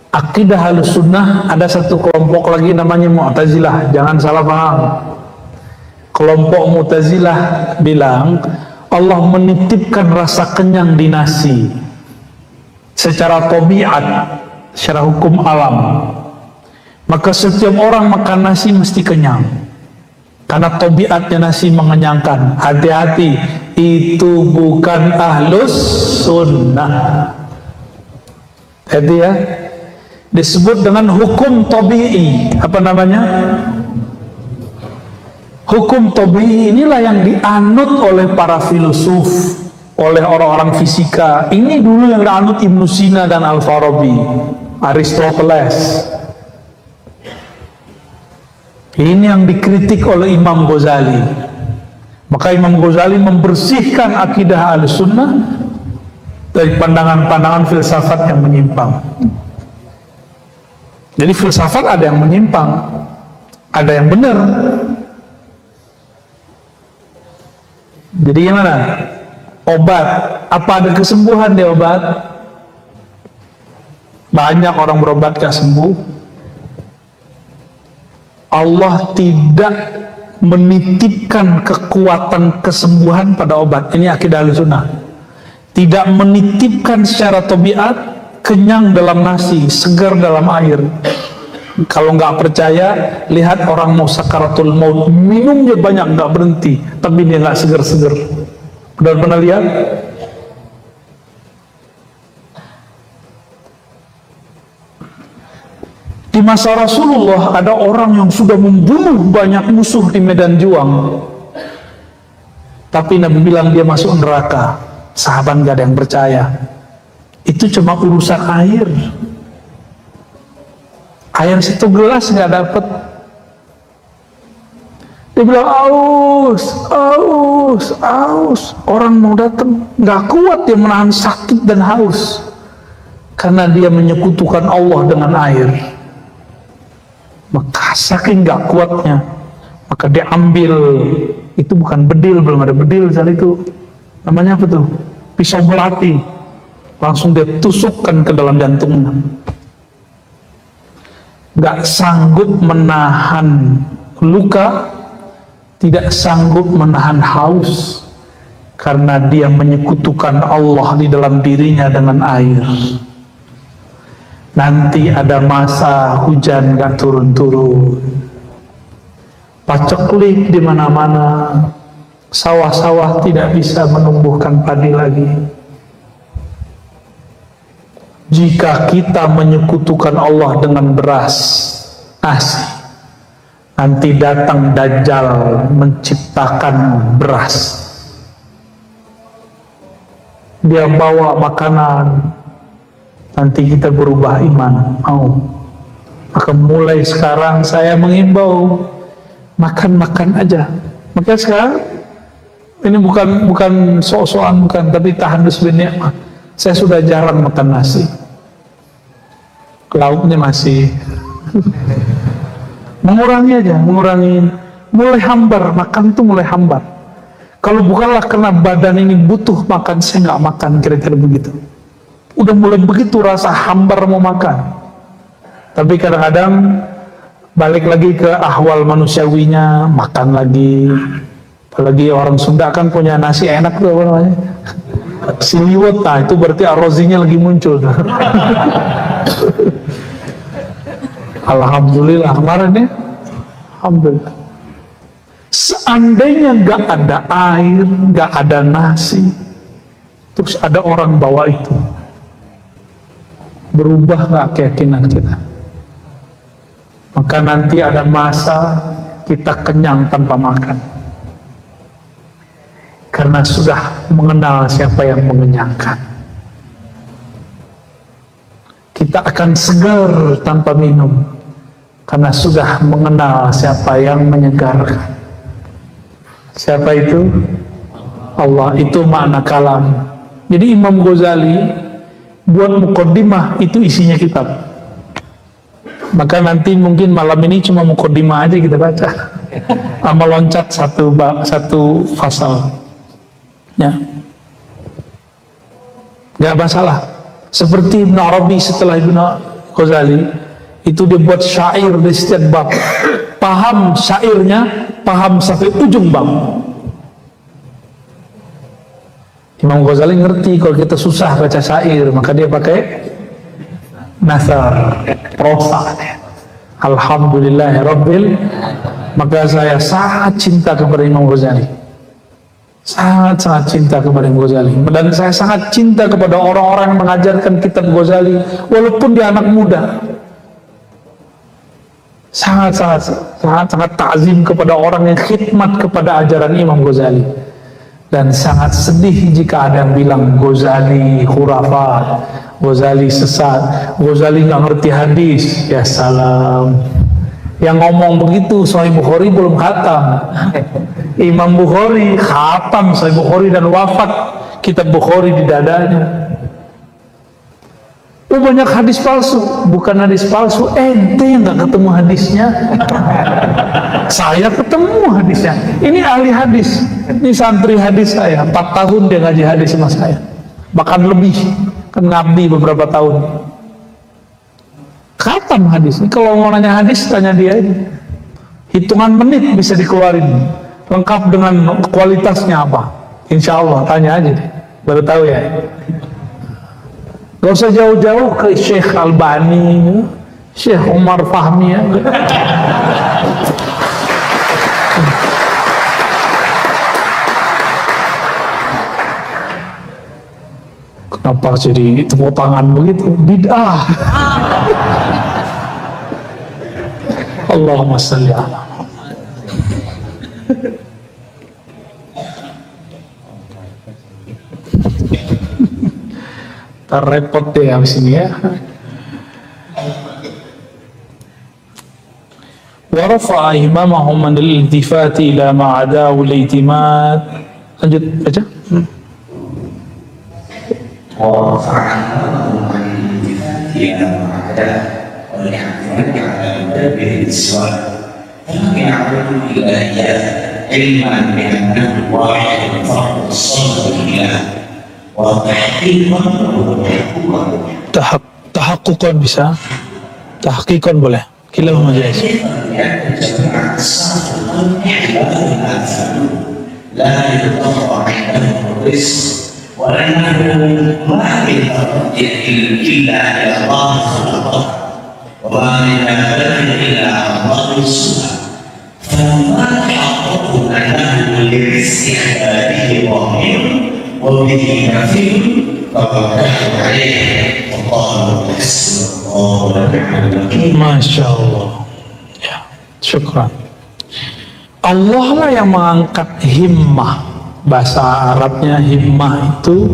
Akidah Ahlussunnah, ada satu kelompok lagi namanya Mu'tazilah, jangan salah paham. Kelompok Mu'tazilah bilang Allah menitipkan rasa kenyang di nasi secara tabiat, secara hukum alam. Maka setiap orang makan nasi mesti kenyang, karena tabiatnya nasi mengenyangkan. Hati-hati, itu bukan Ahlus Sunnah. Jadi ya, disebut dengan hukum tabi'i. Apa namanya? Hukum tabi'i inilah yang dianut oleh para filosof, oleh orang-orang fisika. Ini dulu yang dianut Ibnu Sina dan Al-Farabi, Aristoteles. Ini yang dikritik oleh Imam Ghazali. Maka Imam Ghazali membersihkan akidah Ahlussunnah dari pandangan-pandangan filsafat yang menyimpang. Jadi filsafat ada yang menyimpang, ada yang benar. Jadi gimana? Obat, apa ada kesembuhan di obat? Banyak orang berobat gak sembuh. Allah tidak menitipkan kekuatan kesembuhan pada obat. Ini akidah Ahlussunnah. Tidak menitipkan secara tabiat kenyang dalam nasi, segar dalam air. Kalau nggak percaya, lihat orang mau sakaratul maut, minumnya banyak nggak berhenti, tapi dia nggak segar-segar. Pernah lihat? Di masa Rasulullah ada orang yang sudah membunuh banyak musuh di medan juang, tapi Nabi bilang dia masuk neraka. Sahabat gak ada yang percaya. Itu cuma urusan air. Air satu gelas gak dapat. Dia bilang aus, aus, aus. Orang mau datang, gak kuat dia menahan sakit dan haus, karena dia menyekutukan Allah dengan air. Maka saking gak kuatnya, maka dia ambil, itu bukan bedil, belum ada bedil saat itu, namanya apa tuh? Pisau belati. Langsung dia tusukkan ke dalam jantungnya. Gak sanggup menahan luka, tidak sanggup menahan haus, karena dia menyekutukan Allah di dalam dirinya dengan air. Nanti ada masa hujan gak turun-turun, paceklik di mana-mana, sawah-sawah tidak bisa menumbuhkan padi lagi. Jika kita menyekutukan Allah dengan beras, nasi, nanti datang Dajjal menciptakan beras. Dia bawa makanan, nanti kita berubah iman, mau. Maka mulai sekarang saya mengimbau, makan-makan aja. Maka sekarang ini bukan sok-sokan, bukan, tapi tahannus bin ni'mah. Saya sudah jarang makan nasi, lauknya masih. Mengurangi aja, mengurangi. Mulai hambar, makan tuh mulai hambar. Kalau bukanlah karena badan ini butuh makan, saya nggak makan, kira-kira begitu. Udah mulai begitu rasa hambar mau makan. Tapi kadang-kadang balik lagi ke ahwal manusiawinya, makan lagi. Apalagi orang Sunda kan punya nasi enak tuh, apa namanya, siliwet. Nah itu berarti arozinya lagi muncul. Alhamdulillah kemarin ya. Alhamdulillah. Seandainya gak ada air, gak ada nasi, terus ada orang bawa itu, berubah gak keyakinan kita? Maka nanti ada masa kita kenyang tanpa makan, karena sudah mengenal siapa yang mengenyangkan. Kita akan segar tanpa minum, karena sudah mengenal siapa yang menyegarkan. Siapa itu? Allah. Itu makna kalam. Jadi Imam Ghazali buat muqaddimah, itu isinya kitab. Maka nanti mungkin malam ini cuma muqaddimah aja kita baca, sama loncat satu fasal ya, nggak masalah. Seperti Ibn Arabi setelah Ibn Ghazali itu dia buat syair di setiap bab, paham syairnya, paham sampai ujung bab. Imam Ghazali ngerti kalau kita susah baca syair, maka dia pakai nasar, prosa. Alhamdulillahirabbil. Maka saya sangat cinta kepada Imam Ghazali, sangat cinta kepada Imam Ghazali, dan saya sangat cinta kepada orang-orang yang mengajarkan kitab Ghazali walaupun dia anak muda. Sangat takzim kepada orang yang khidmat kepada ajaran Imam Ghazali, dan sangat sedih jika ada yang bilang Ghazali khurafat, Ghazali sesat, Ghazali nggak ngerti hadis. Ya salam, yang ngomong begitu Sahih Bukhari belum khatam. Imam Bukhari khatam Sahih Bukhari dan wafat kitab Bukhari di dadanya. Oh, banyak hadis palsu. Bukan hadis palsu, ente yang nggak ketemu hadisnya. Saya ketemu hadisnya. Ini ahli hadis, ini santri hadis saya. 4 tahun dia ngaji hadis sama saya, bahkan lebih, kan ngabdi beberapa tahun. Khatam hadis. Ini kalau mau nanya hadis, tanya dia aja. Hitungan menit bisa dikeluarin, lengkap dengan kualitasnya apa. Insya Allah, tanya aja deh, baru tahu ya. Gak usah jauh-jauh ke Syekh Albani, Syekh Umar Fahmi ya. Kenapa jadi tepuk tangan begitu? Bid'ah. Allahumma shalli ala repot deh habis ini ya. Wa rafa'a himamahum min al-iltifati ila ma 'adahu al-i'timad. Lanjut baca. Wa rafa'a himamahum min al-iltifati ila ma 'adahu wal-i'timad 'ala al-mudabbir as-su'al. Falam ya'budu ilahiyya ilman bi annahu wahid faqad as-samad ilah. Tahakkukan bisa, tahqiqan boleh. Kila majaz. La yutawwa 'indahu rizq wa annahu ma yataqaddamu illa ila Allah subhanahu wa ma min ahadin illa Allah subhanahu. Faman haqqahu annahu lirizqi ibadihi wahid وبه نفي فقد عليه والله يحسن الله. Masya Allah ya, syukran. Allah lah yang mengangkat himmah. Bahasa Arabnya himmah itu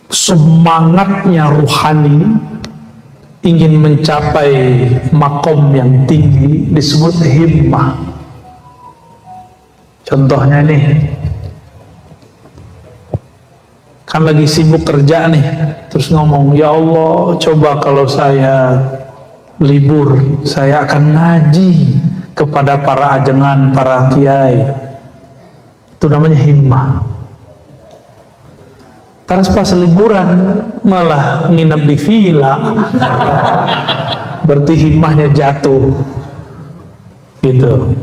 semangatnya ruhani, ingin mencapai makom yang tinggi, disebut himmah. Contohnya nih, kan lagi sibuk kerja nih, terus ngomong, ya Allah, coba kalau saya libur, saya akan ngaji kepada para ajengan, para kiai. Itu namanya himmah. Terus pas liburan malah nginep di villa, berarti himmahnya jatuh, gitu.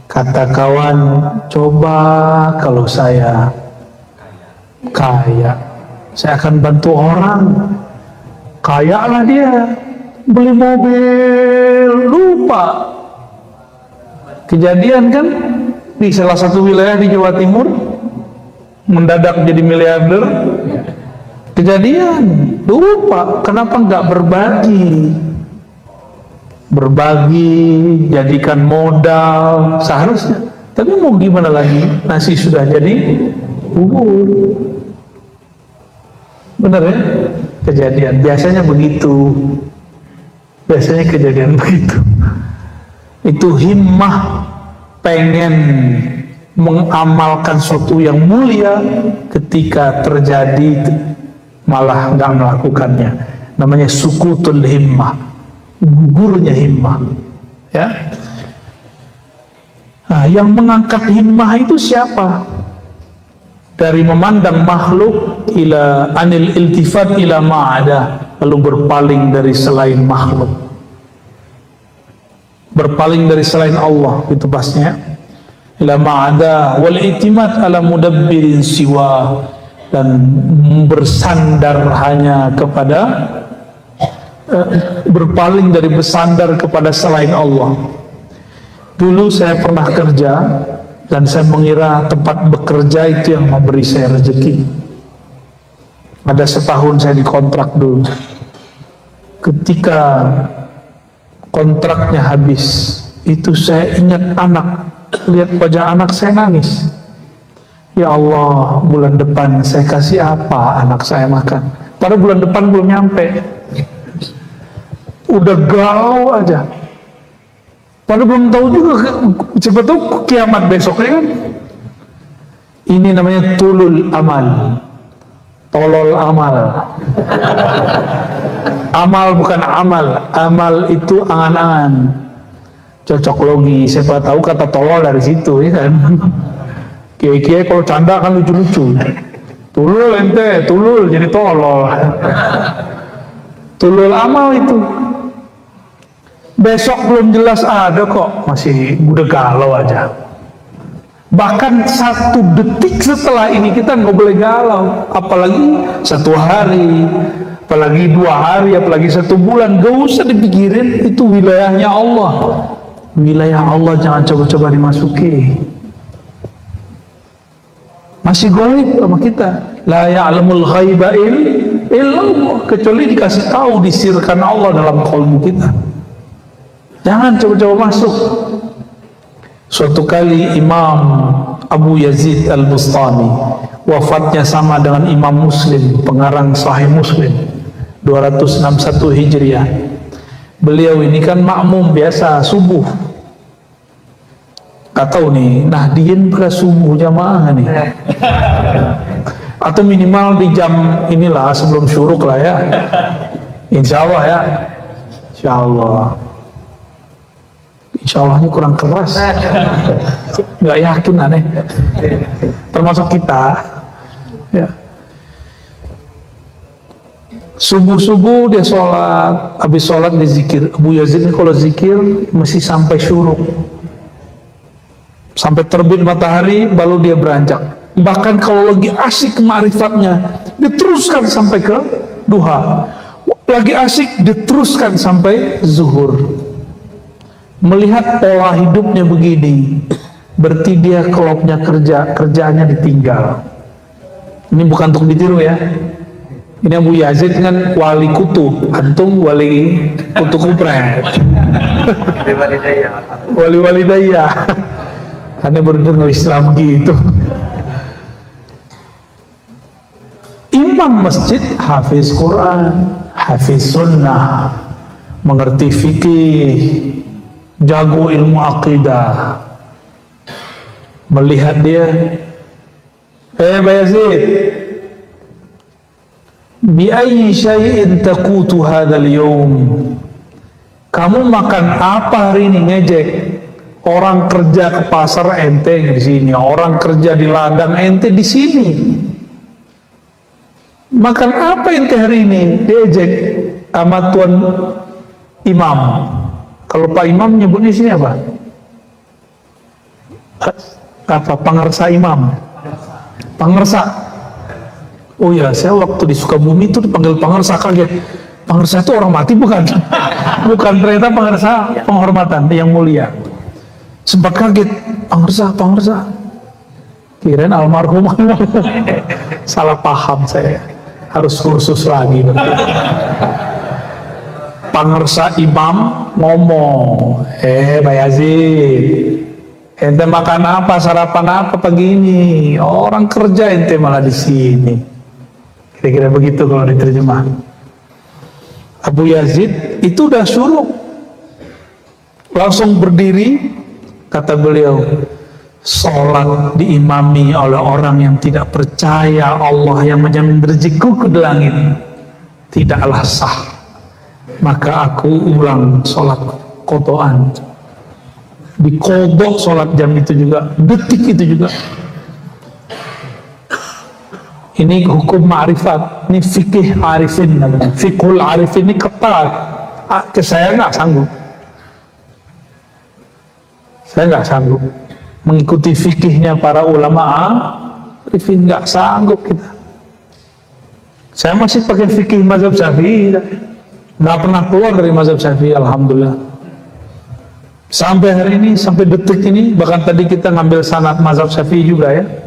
Kata kawan, coba kalau saya kaya, saya akan bantu orang, kaya lah dia, beli mobil, lupa. Kejadian kan di salah satu wilayah di Jawa Timur, mendadak jadi miliarder. Kejadian, lupa. Kenapa nggak berbagi, jadikan modal seharusnya. Tapi mau gimana lagi, nasi sudah jadi bubur. Benar ya? Kejadian, biasanya begitu. Biasanya kejadian begitu. Itu himmah, pengen mengamalkan sesuatu yang mulia, ketika terjadi malah nggak melakukannya. Namanya sukutul himmah, gugurnya himmah. Ya. Nah, yang mengangkat himmah itu siapa? Dari memandang makhluk ila anil iltifat ila ma'ada, lalu berpaling dari selain makhluk, berpaling dari selain Allah, itu pasnya. Ila ma'ada wal itimat ala mudabbirin siwa, dan bersandar hanya kepada berpaling dari bersandar kepada selain Allah. Dulu saya pernah kerja dan saya mengira tempat bekerja itu yang memberi saya rezeki. Ada setahun saya dikontrak dulu. Ketika kontraknya habis, itu saya ingat anak, lihat wajah anak saya nangis. Ya Allah, bulan depan saya kasih apa anak saya makan? Padahal bulan depan belum nyampe, udah galau aja. Padahal belum tahu juga, siapa tahu kiamat besoknya kan. Ini namanya tulul amal, tolol amal. Amal bukan amal, amal itu angan-angan, cocok logi. Siapa tahu kata tolol dari situ, ya kan? Kiai-kiai kalau canda kan lucu-lucu. Tulul ente, tulul jadi tolol. Tulul amal itu. Besok belum jelas ada kok, masih udah galau aja. Bahkan 1 detik setelah ini kita nggak boleh galau, apalagi 1 hari, apalagi 2 hari, apalagi 1 bulan. Gak usah dipikirin, itu wilayahnya Allah. Wilayah Allah jangan coba-coba dimasuki. Masih gaib sama kita. La ya'lamul ghaiba illallah, kecuali dikasih tahu, disirkan Allah dalam kalbu kita. Jangan coba-coba masuk. Suatu kali Imam Abu Yazid Al-Bustami, wafatnya sama dengan Imam Muslim, pengarang Sahih Muslim, 261 Hijriah. Beliau ini kan makmum biasa subuh. Gak tahu nih, Nahdien ke subuh jamaah nih. Atau minimal di jam inilah, sebelum syuruk lah ya. Insya Allah ya. Insya Allah. Insya Allahnya kurang keras, nggak yakin aneh, termasuk kita. Ya. Subuh-subuh dia sholat, habis sholat dia zikir. Abu Yazid ini kalau zikir mesti sampai syuruk, sampai terbit matahari, baru dia beranjak. Bahkan kalau lagi asik ma'rifatnya, diteruskan sampai ke duha. Lagi asik, diteruskan sampai zuhur. Melihat pola hidupnya begini, berarti dia kelopnya kerjaannya ditinggal. Ini bukan untuk ditiru ya. Ini Abu Yazid kan wali kutub, antum wali kutub kupret. Wali daya. Karena berdengar Islam gitu. Imam masjid, hafiz Quran, hafiz sunnah, mengerti fikih, jago ilmu akidah. Melihat dia, Pak Yazid, bi ayyi syai'in taqutu hadzal yawm? Kamu makan apa hari ini? Ngejek. Orang kerja ke pasar, ente di sini. Orang kerja di ladang, ente di sini. Makan apa ente hari ini? Diejek sama tuan imam. Kalau Pak Imam nyebutnya sini apa? Apa? Pangersa imam? Pangersa. Oh ya, saya waktu di Sukabumi itu dipanggil Pangersa, kaget. Pangersa itu orang mati bukan? Bukan, ternyata Pangersa penghormatan yang mulia. Sempat kaget, Pangersa. Kirain almarhum. Salah paham saya. Harus kursus lagi. Pangersa imam ngomong, Pak Yazid, ente makan apa, sarapan apa pagi ini? Orang kerja ente malah di sini. Kira-kira begitu kalau diterjemah. Abu Yazid itu udah suruh, langsung berdiri, kata beliau, sholat diimami oleh orang yang tidak percaya Allah yang menjamin rezekiku ke langit tidaklah sah, maka aku ulang sholat kodoan. Dikodok sholat jam itu juga, detik itu juga. Ini hukum ma'rifat, ini fikih arifin namanya. Fikhul arifin ini ketat. Saya nggak sanggup. Saya nggak sanggup mengikuti fikihnya para ulama arifin, nggak sanggup kita. Saya masih pakai fikih mazhab Syafi'i, nggak pernah keluar dari mazhab Syafi'i, alhamdulillah. Sampai hari ini, sampai detik ini, bahkan tadi kita ngambil sanad mazhab Syafi'i juga ya.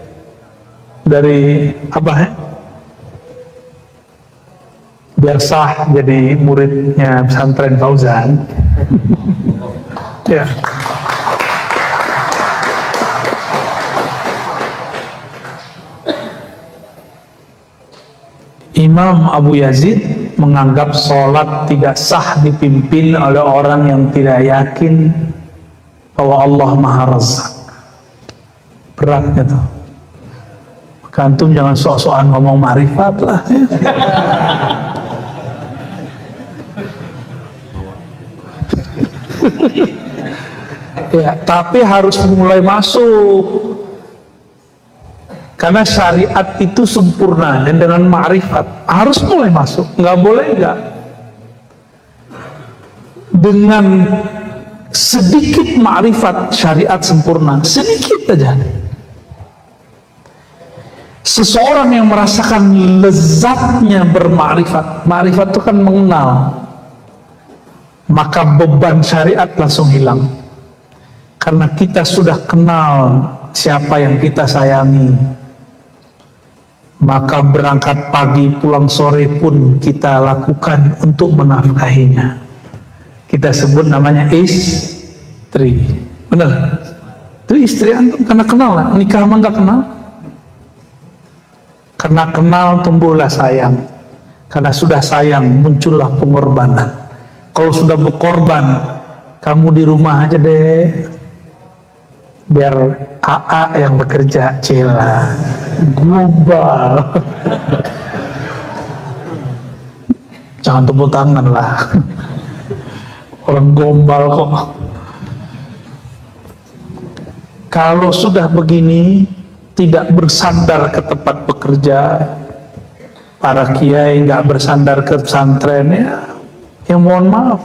Dari apa ya? Biar sah jadi muridnya pesantren Fauzan. Ya. Imam Abu Yazid menganggap sholat tidak sah dipimpin oleh orang yang tidak yakin bahwa Allah Maha Razzaq. Beratnya tuh. Kantum jangan sok-sokan ngomong ma'rifat lah. Ya, tapi harus mulai masuk. Karena syariat itu sempurna dan dengan ma'rifat harus mulai masuk. Nggak boleh nggak. Dengan sedikit ma'rifat syariat sempurna, sedikit aja. Seseorang yang merasakan lezatnya bermakrifat, makrifat itu kan mengenal, maka beban syariat langsung hilang. Karena kita sudah kenal siapa yang kita sayangi, maka berangkat pagi pulang sore pun kita lakukan untuk menafkahinya. Kita sebut namanya istri. Benar? Itu istri antum karena kenal lah. Nikah mah nggak kenal. Karena kenal tumbuhlah sayang. Karena sudah sayang muncullah pengorbanan. Kalau sudah berkorban, kamu di rumah aja deh. Biar AA yang bekerja, cila global. Jangan tepuk tangan lah. Orang gombal kok. Kalau sudah begini, tidak bersandar ke tempat bekerja, para kiai nggak bersandar ke pesantren ya mohon maaf,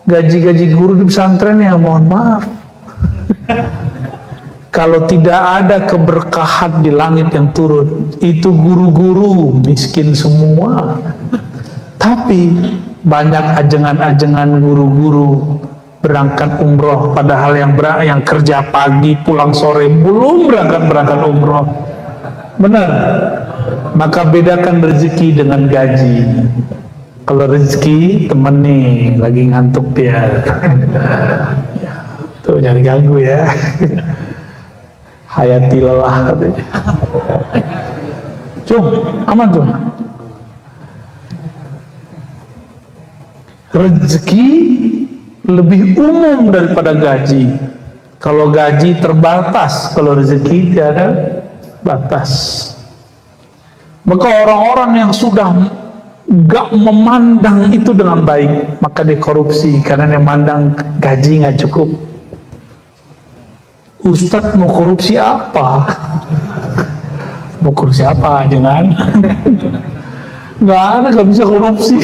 gaji-gaji guru di pesantren ya mohon maaf. Kalau tidak ada keberkahan di langit yang turun, itu guru-guru miskin semua. Tapi banyak ajengan-ajengan guru-guru berangkat umroh, padahal yang kerja pagi pulang sore belum berangkat umroh. Benar. Maka bedakan rezeki dengan gaji. Kalau rezeki temen nih lagi ngantuk dia, tuh jangan ganggu ya. Hayati lelah katanya. Cung, aman cung. Rezeki lebih umum daripada gaji. Kalau gaji terbatas, kalau rezeki tidak ada batas. Maka orang-orang yang sudah gak memandang itu dengan baik, maka dia korupsi karena dia memandang gaji gak cukup. Ustadz mau korupsi apa? Mau korupsi apa? Jangan. Gak ada, gak bisa korupsi.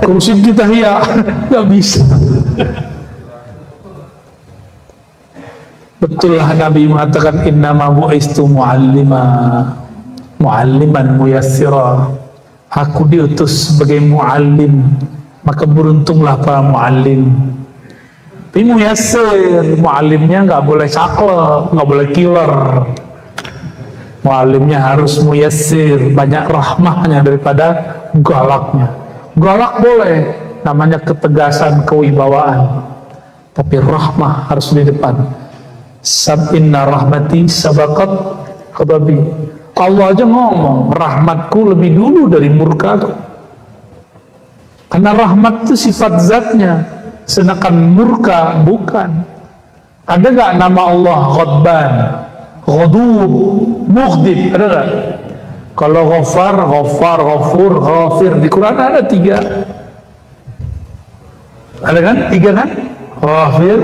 Korupsi kita ya, gak bisa. Betullah Nabi mengatakan innama bu'istu mu'allima, mualliman muyassira. Aku diutus sebagai muallim, maka beruntunglah para muallim. Tapi muyassir, muallimnya nggak boleh saklek, nggak boleh killer. Muallimnya harus muyassir, banyak rahmahnya daripada galaknya. Galak boleh, namanya ketegasan, kewibawaan. Tapi rahmah harus di depan. Inna rahmati sabaqat ghadabi. Allah aja ngomong, rahmatku lebih dulu dari murkaku. Karena rahmat itu sifat zatnya, sedangkan murka bukan. Ada gak nama Allah Ghadban, Ghadub, Mughdib? Ada gak? Kalau Ghafar, Ghafur, Ghafir, di Quran ada 3. Ada kan? 3 kan? Ghafir,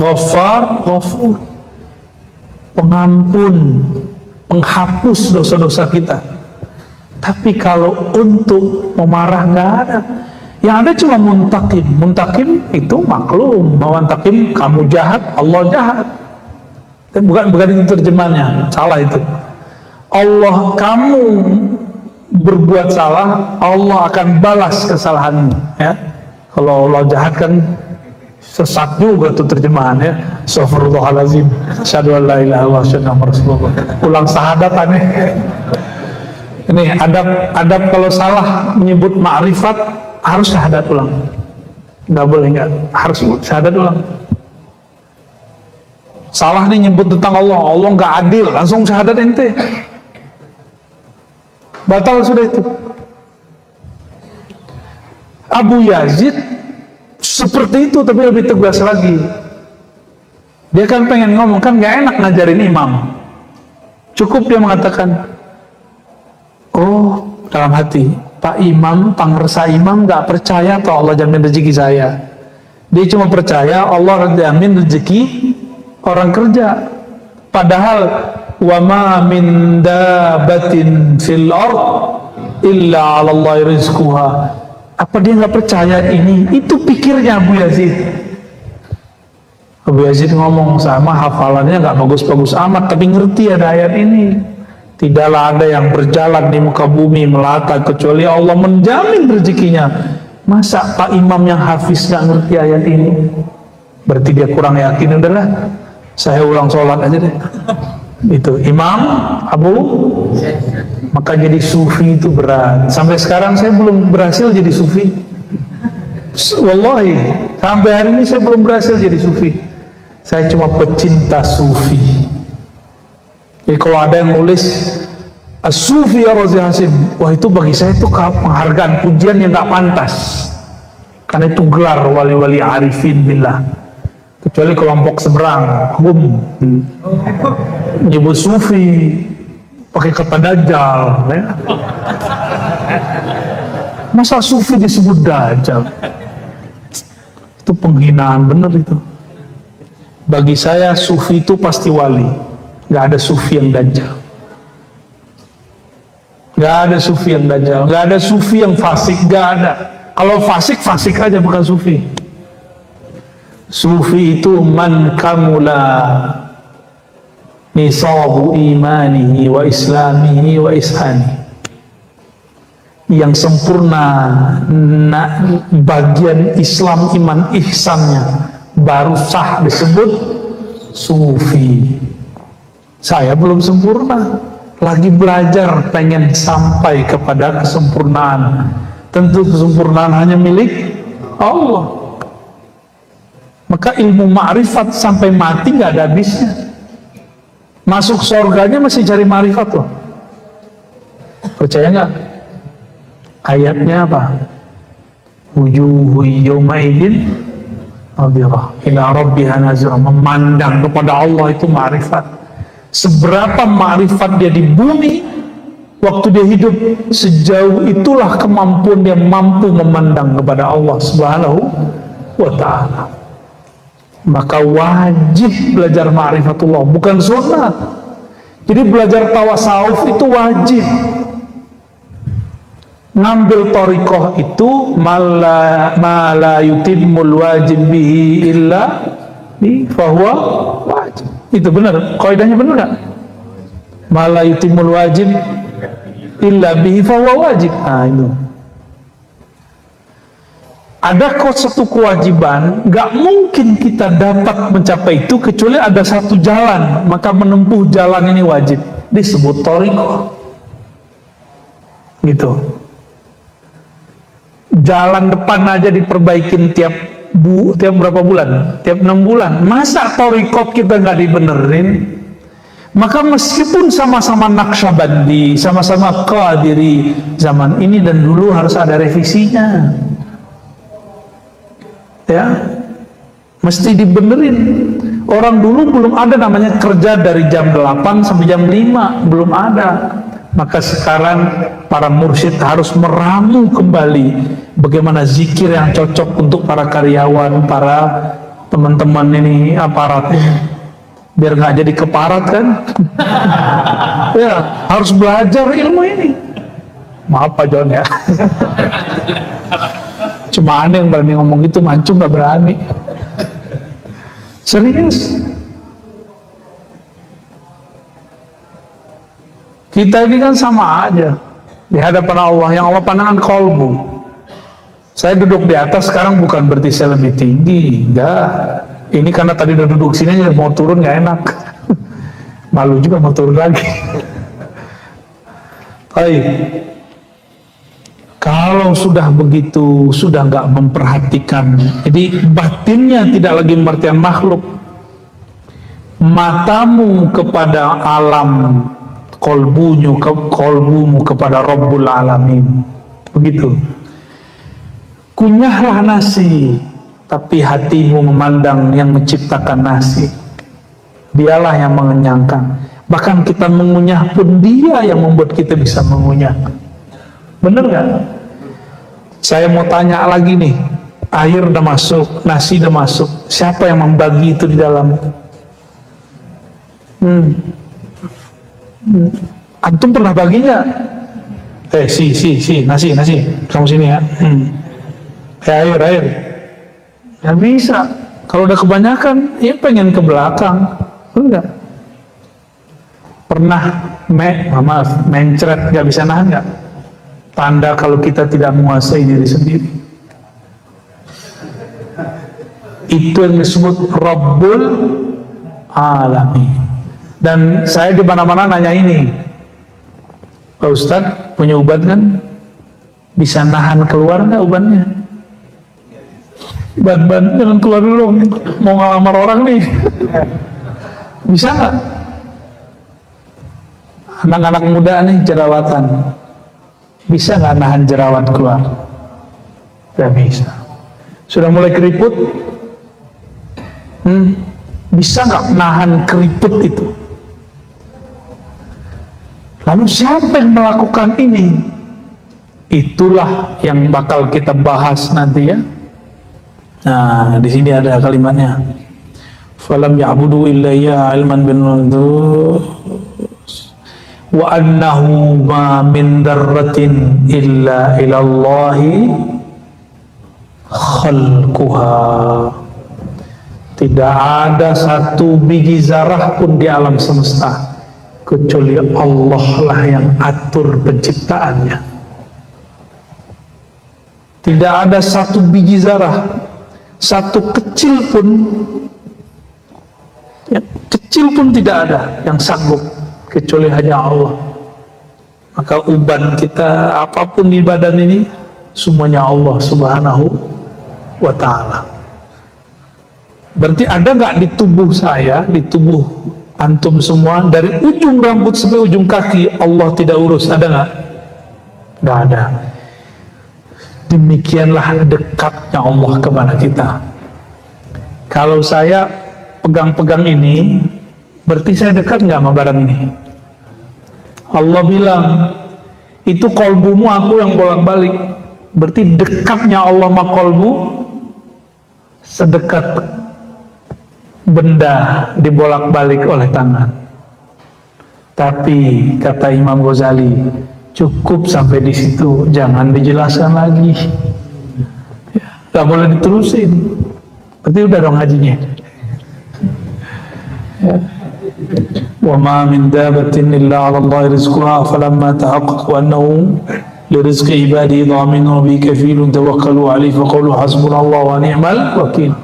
Ghafar, Ghafur. Pengampun, penghapus dosa-dosa kita. Tapi kalau untuk memarah nggak ada. Yang ada cuma muntakim. Muntakim itu maklum, muntakim kamu jahat, Allah jahat. Bukan itu terjemahannya, salah itu. Allah, kamu berbuat salah, Allah akan balas kesalahanmu. Ya, kalau Allah jahat kan sesat juga tuh terjemahannya. Astagfirullahaladzim, asyhadu an la ilaha illallah, asyhadu anna rasulullah. Ulang syahadat aneh. Ini adab kalau salah menyebut ma'rifat harus syahadat ulang. Nggak boleh nggak, harus syahadat ulang. Salah nih nyebut tentang Allah, Allah nggak adil, langsung syahadat ente. Batal sudah itu. Abu Yazid seperti itu, tapi lebih tegas lagi. Dia kan pengen ngomong, kan gak enak ngajarin imam. Cukup dia mengatakan, oh dalam hati, Pak Imam, pangresa imam gak percaya atau Allah jamin rezeki saya. Dia cuma percaya Allah jamin rezeki orang kerja. Padahal wa ma min dabatin fil ard illa 'ala Allah rizquha. Apa dia nggak percaya ini? Itu pikirnya Abu Yazid. Abu Yazid ngomong, sama hafalannya nggak bagus-bagus amat, tapi ngerti ada ayat ini. Tidaklah ada yang berjalan di muka bumi melata kecuali Allah menjamin rezekinya. Masa Pak Imam yang hafiz nggak ngerti ayat ini? Berarti dia kurang yakin. Udahlah, saya ulang sholat aja deh. Itu Imam Abu. Maka jadi sufi itu berat. Sampai sekarang saya belum berhasil jadi sufi. Wallahi, sampai hari ini saya belum berhasil jadi sufi. Saya cuma pecinta sufi. Jadi kalau ada yang nulis As-Sufi ya Razi Hasim, wah itu bagi saya itu penghargaan, pujian yang gak pantas. Karena itu gelar wali-wali arifin billah. Kecuali kelompok seberang, nyebut sufi pakai kata dajjal, ya. Masa sufi disebut dajjal? Itu penghinaan bener itu. Bagi saya sufi itu pasti wali, nggak ada sufi yang dajjal, nggak ada sufi yang dajjal, nggak ada sufi yang fasik, nggak ada. Kalau fasik fasik aja, bukan sufi. Sufi itu man kamula nisabu imanihi wa islamihi wa ishani, yang sempurna bagian Islam, iman, ihsannya, baru sah disebut sufi. Saya belum sempurna, lagi belajar, pengen sampai kepada kesempurnaan. Tentu kesempurnaan hanya milik Allah. Maka ilmu ma'rifat sampai mati nggak ada habisnya. Masuk surganya masih cari ma'rifat loh. Percaya nggak? Ayatnya apa? Wujuhu yawmaidin nadhirah ila rabbiha nazirah. Memandang kepada Allah itu ma'rifat. Seberapa ma'rifat dia di bumi waktu dia hidup, sejauh itulah kemampuan dia mampu memandang kepada Allah Subhanahu wa ta'ala. Maka wajib belajar ma'rifatullah, bukan sunat. Jadi belajar tawassauf itu wajib. Ngambil thariqah itu mala yutimmul wajib bihi illa bi fahuwa wajib. Itu benar, kaidahnya benar nggak? Ma la yutimul wajib illa bihi fahuwa wajib. Nah itu. Ada kok satu kewajiban, gak mungkin kita dapat mencapai itu kecuali ada satu jalan, maka menempuh jalan ini wajib, disebut thariqah. Gitu. Jalan depan aja diperbaikin tiap berapa bulan? Tiap 6 bulan. Masa thariqah kita gak dibenerin? Maka meskipun sama-sama Naqsyabandi, sama-sama Qadiri, zaman ini dan dulu harus ada revisinya. Ya, mesti dibenerin. Orang dulu belum ada namanya kerja dari jam 8 sampai jam 5, belum ada. Maka sekarang para mursyid harus meramu kembali bagaimana zikir yang cocok untuk para karyawan, para teman-teman ini aparat ini, biar nggak jadi keparat kan. Ya, harus belajar ilmu ini. Maaf Pak John ya. Cuma aneh yang berani ngomong gitu, mancung gak berani. Serius. Kita ini kan sama aja di hadapan Allah, yang Allah pandangkan kolbu. Saya duduk di atas sekarang bukan berarti saya lebih tinggi, enggak. Ini karena tadi udah duduk sini mau turun gak enak. Malu juga mau turun lagi. Baik. Kalau sudah begitu, sudah nggak memperhatikan, jadi batinnya tidak lagi pengertian makhluk, matamu kepada alam, kolbumu kepada Rabbul Alamin, begitu. Kunyahlah nasi, tapi hatimu memandang yang menciptakan nasi. Dialah yang mengenyangkan. Bahkan kita mengunyah pun Dia yang membuat kita bisa mengunyah. Bener gak? Saya mau tanya lagi nih, air udah masuk, nasi udah masuk, siapa yang membagi itu di dalam? Antum pernah bagi nggak? Nasi, kamu sini ya. Air, nggak bisa. Kalau udah kebanyakan, ya pengen ke belakang, enggak? Pernah mencret, nggak bisa nahan nggak? Tanda kalau kita tidak menguasai diri sendiri. Itu yang disebut Rabbul Alamin. Dan saya di mana-mana nanya ini, Pak Ustadz punya ubat kan? Bisa nahan keluar nggak ubatnya? Ban jangan keluar dulu, mau ngelamar orang nih. Bisa nggak? Anak-anak muda nih jerawatan, bisa nggak nahan jerawat keluar? Gak bisa. Sudah mulai keriput, bisa nggak nahan keriput itu? Lalu siapa yang melakukan ini? Itulah yang bakal kita bahas nanti ya. Nah, di sini ada kalimatnya. Falam ya'budu illa ya ilman bin wa annahu ma min darratin illa ilallahi khalquha. Tidak ada satu biji zarah pun di alam semesta kecuali Allah lah yang atur penciptaannya. Tidak ada satu biji zarah, satu kecil pun, tidak ada yang sanggup kecuali hanya Allah. Maka uban kita, apapun di badan ini, semuanya Allah Subhanahu wa Ta'ala. Berarti ada nggak di tubuh saya, di tubuh antum semua, dari ujung rambut sampai ujung kaki, Allah tidak urus? Ada nggak? Nggak ada. Demikianlah dekatnya Allah kepada kita. Kalau saya pegang-pegang ini, berarti saya dekat nggak sama barang ini? Allah bilang, itu kolbumu aku yang bolak-balik. Berarti dekatnya Allah sama kolbu sedekat benda dibolak-balik oleh tangan. Tapi kata Imam Ghazali, cukup sampai di situ, jangan dijelaskan lagi. Gak boleh diterusin. Berarti udah dong ngajinya. Ya. Wa ma min dabatin illa 'ala Allahi rizquha falamma tahaqqaqu annahu lirizqi ibadihi dhaminun bi kafilun tawakkalu 'alaihi faqulu hasbunallahu wa ni'mal wakil.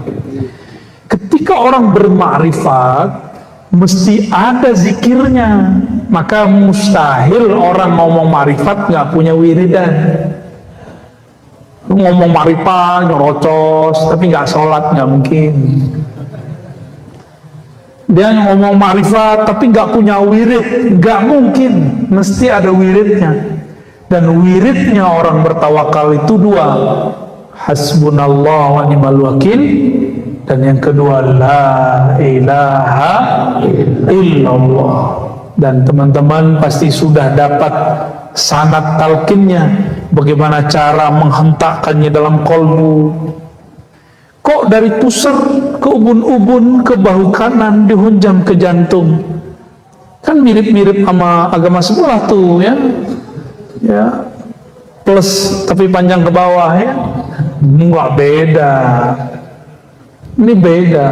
Ketika orang bermakrifat mesti ada zikirnya, maka mustahil orang ngomong makrifat nggak punya wiridan. Ngomong makrifat nyerocos tapi nggak sholat, nggak mungkin. Dia ngomong makrifat tapi nggak punya wirid, nggak mungkin. Mesti ada wiridnya. Dan wiridnya orang bertawakal itu dua, hasbunallah wa ni'mal wakil, dan yang kedua la ilaha illallah. Dan teman-teman pasti sudah dapat sanad talqinnya, bagaimana cara menghentakkannya dalam kolbu. Kok dari pusar ke ubun-ubun ke bahu kanan dihunjam ke jantung, kan mirip-mirip sama agama sebelah tuh ya, ya plus tapi panjang ke bawah ya. Enggak, beda, ini beda.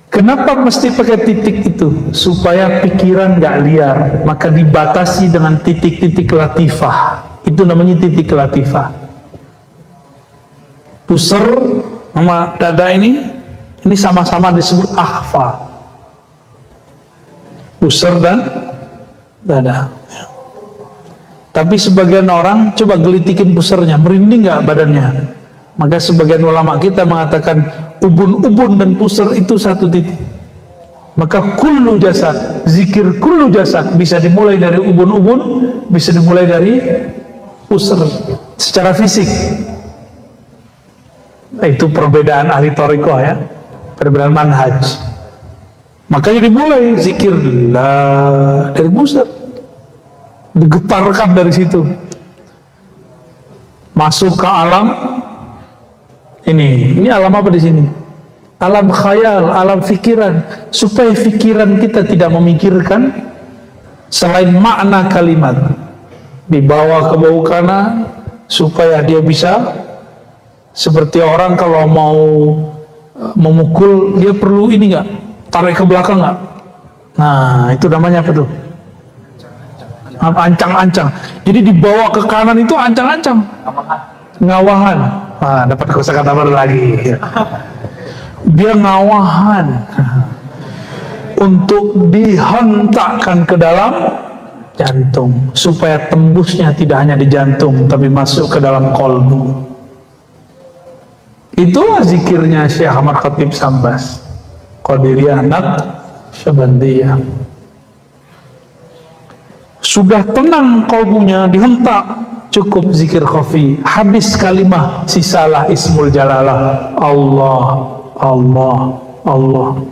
Kenapa mesti pakai titik itu? Supaya pikiran nggak liar, maka dibatasi dengan titik-titik latifah. Itu namanya titik latifah. Pusar sama dada ini sama-sama disebut akhfa. Pusar dan dada. Tapi sebagian orang coba gelitikin pusarnya, merinding nggak badannya? Maka sebagian ulama kita mengatakan ubun-ubun dan pusar itu satu titik. Maka kullu jasad, zikir kullu jasad bisa dimulai dari ubun-ubun, bisa dimulai dari pusar secara fisik. Itu perbedaan ahli thariqah ya, perbedaan manhaj. Makanya dimulai zikir dari pusat, digetarkan dari situ, masuk ke alam ini alam apa di sini? Alam khayal, alam fikiran, supaya fikiran kita tidak memikirkan selain makna kalimat, dibawa ke bawah kanan supaya dia bisa. Seperti orang kalau mau memukul, dia perlu ini nggak? Tarik ke belakang nggak? Nah, itu namanya apa tuh? Ancang-ancang. Jadi dibawa ke kanan itu ancang-ancang. Ngawahan. Nah, dapat kosakata baru lagi. Dia ngawahan untuk dihentakkan ke dalam jantung, supaya tembusnya tidak hanya di jantung, tapi masuk ke dalam kolbu. Itulah zikirnya Syekh Ahmad Khatib Sambas, Qadiriyah Naqsyabandiyah. Sudah tenang kolbunya, dihentak, cukup zikir khafi, habis kalimah, sisalah ismul jalalah, Allah, Allah, Allah.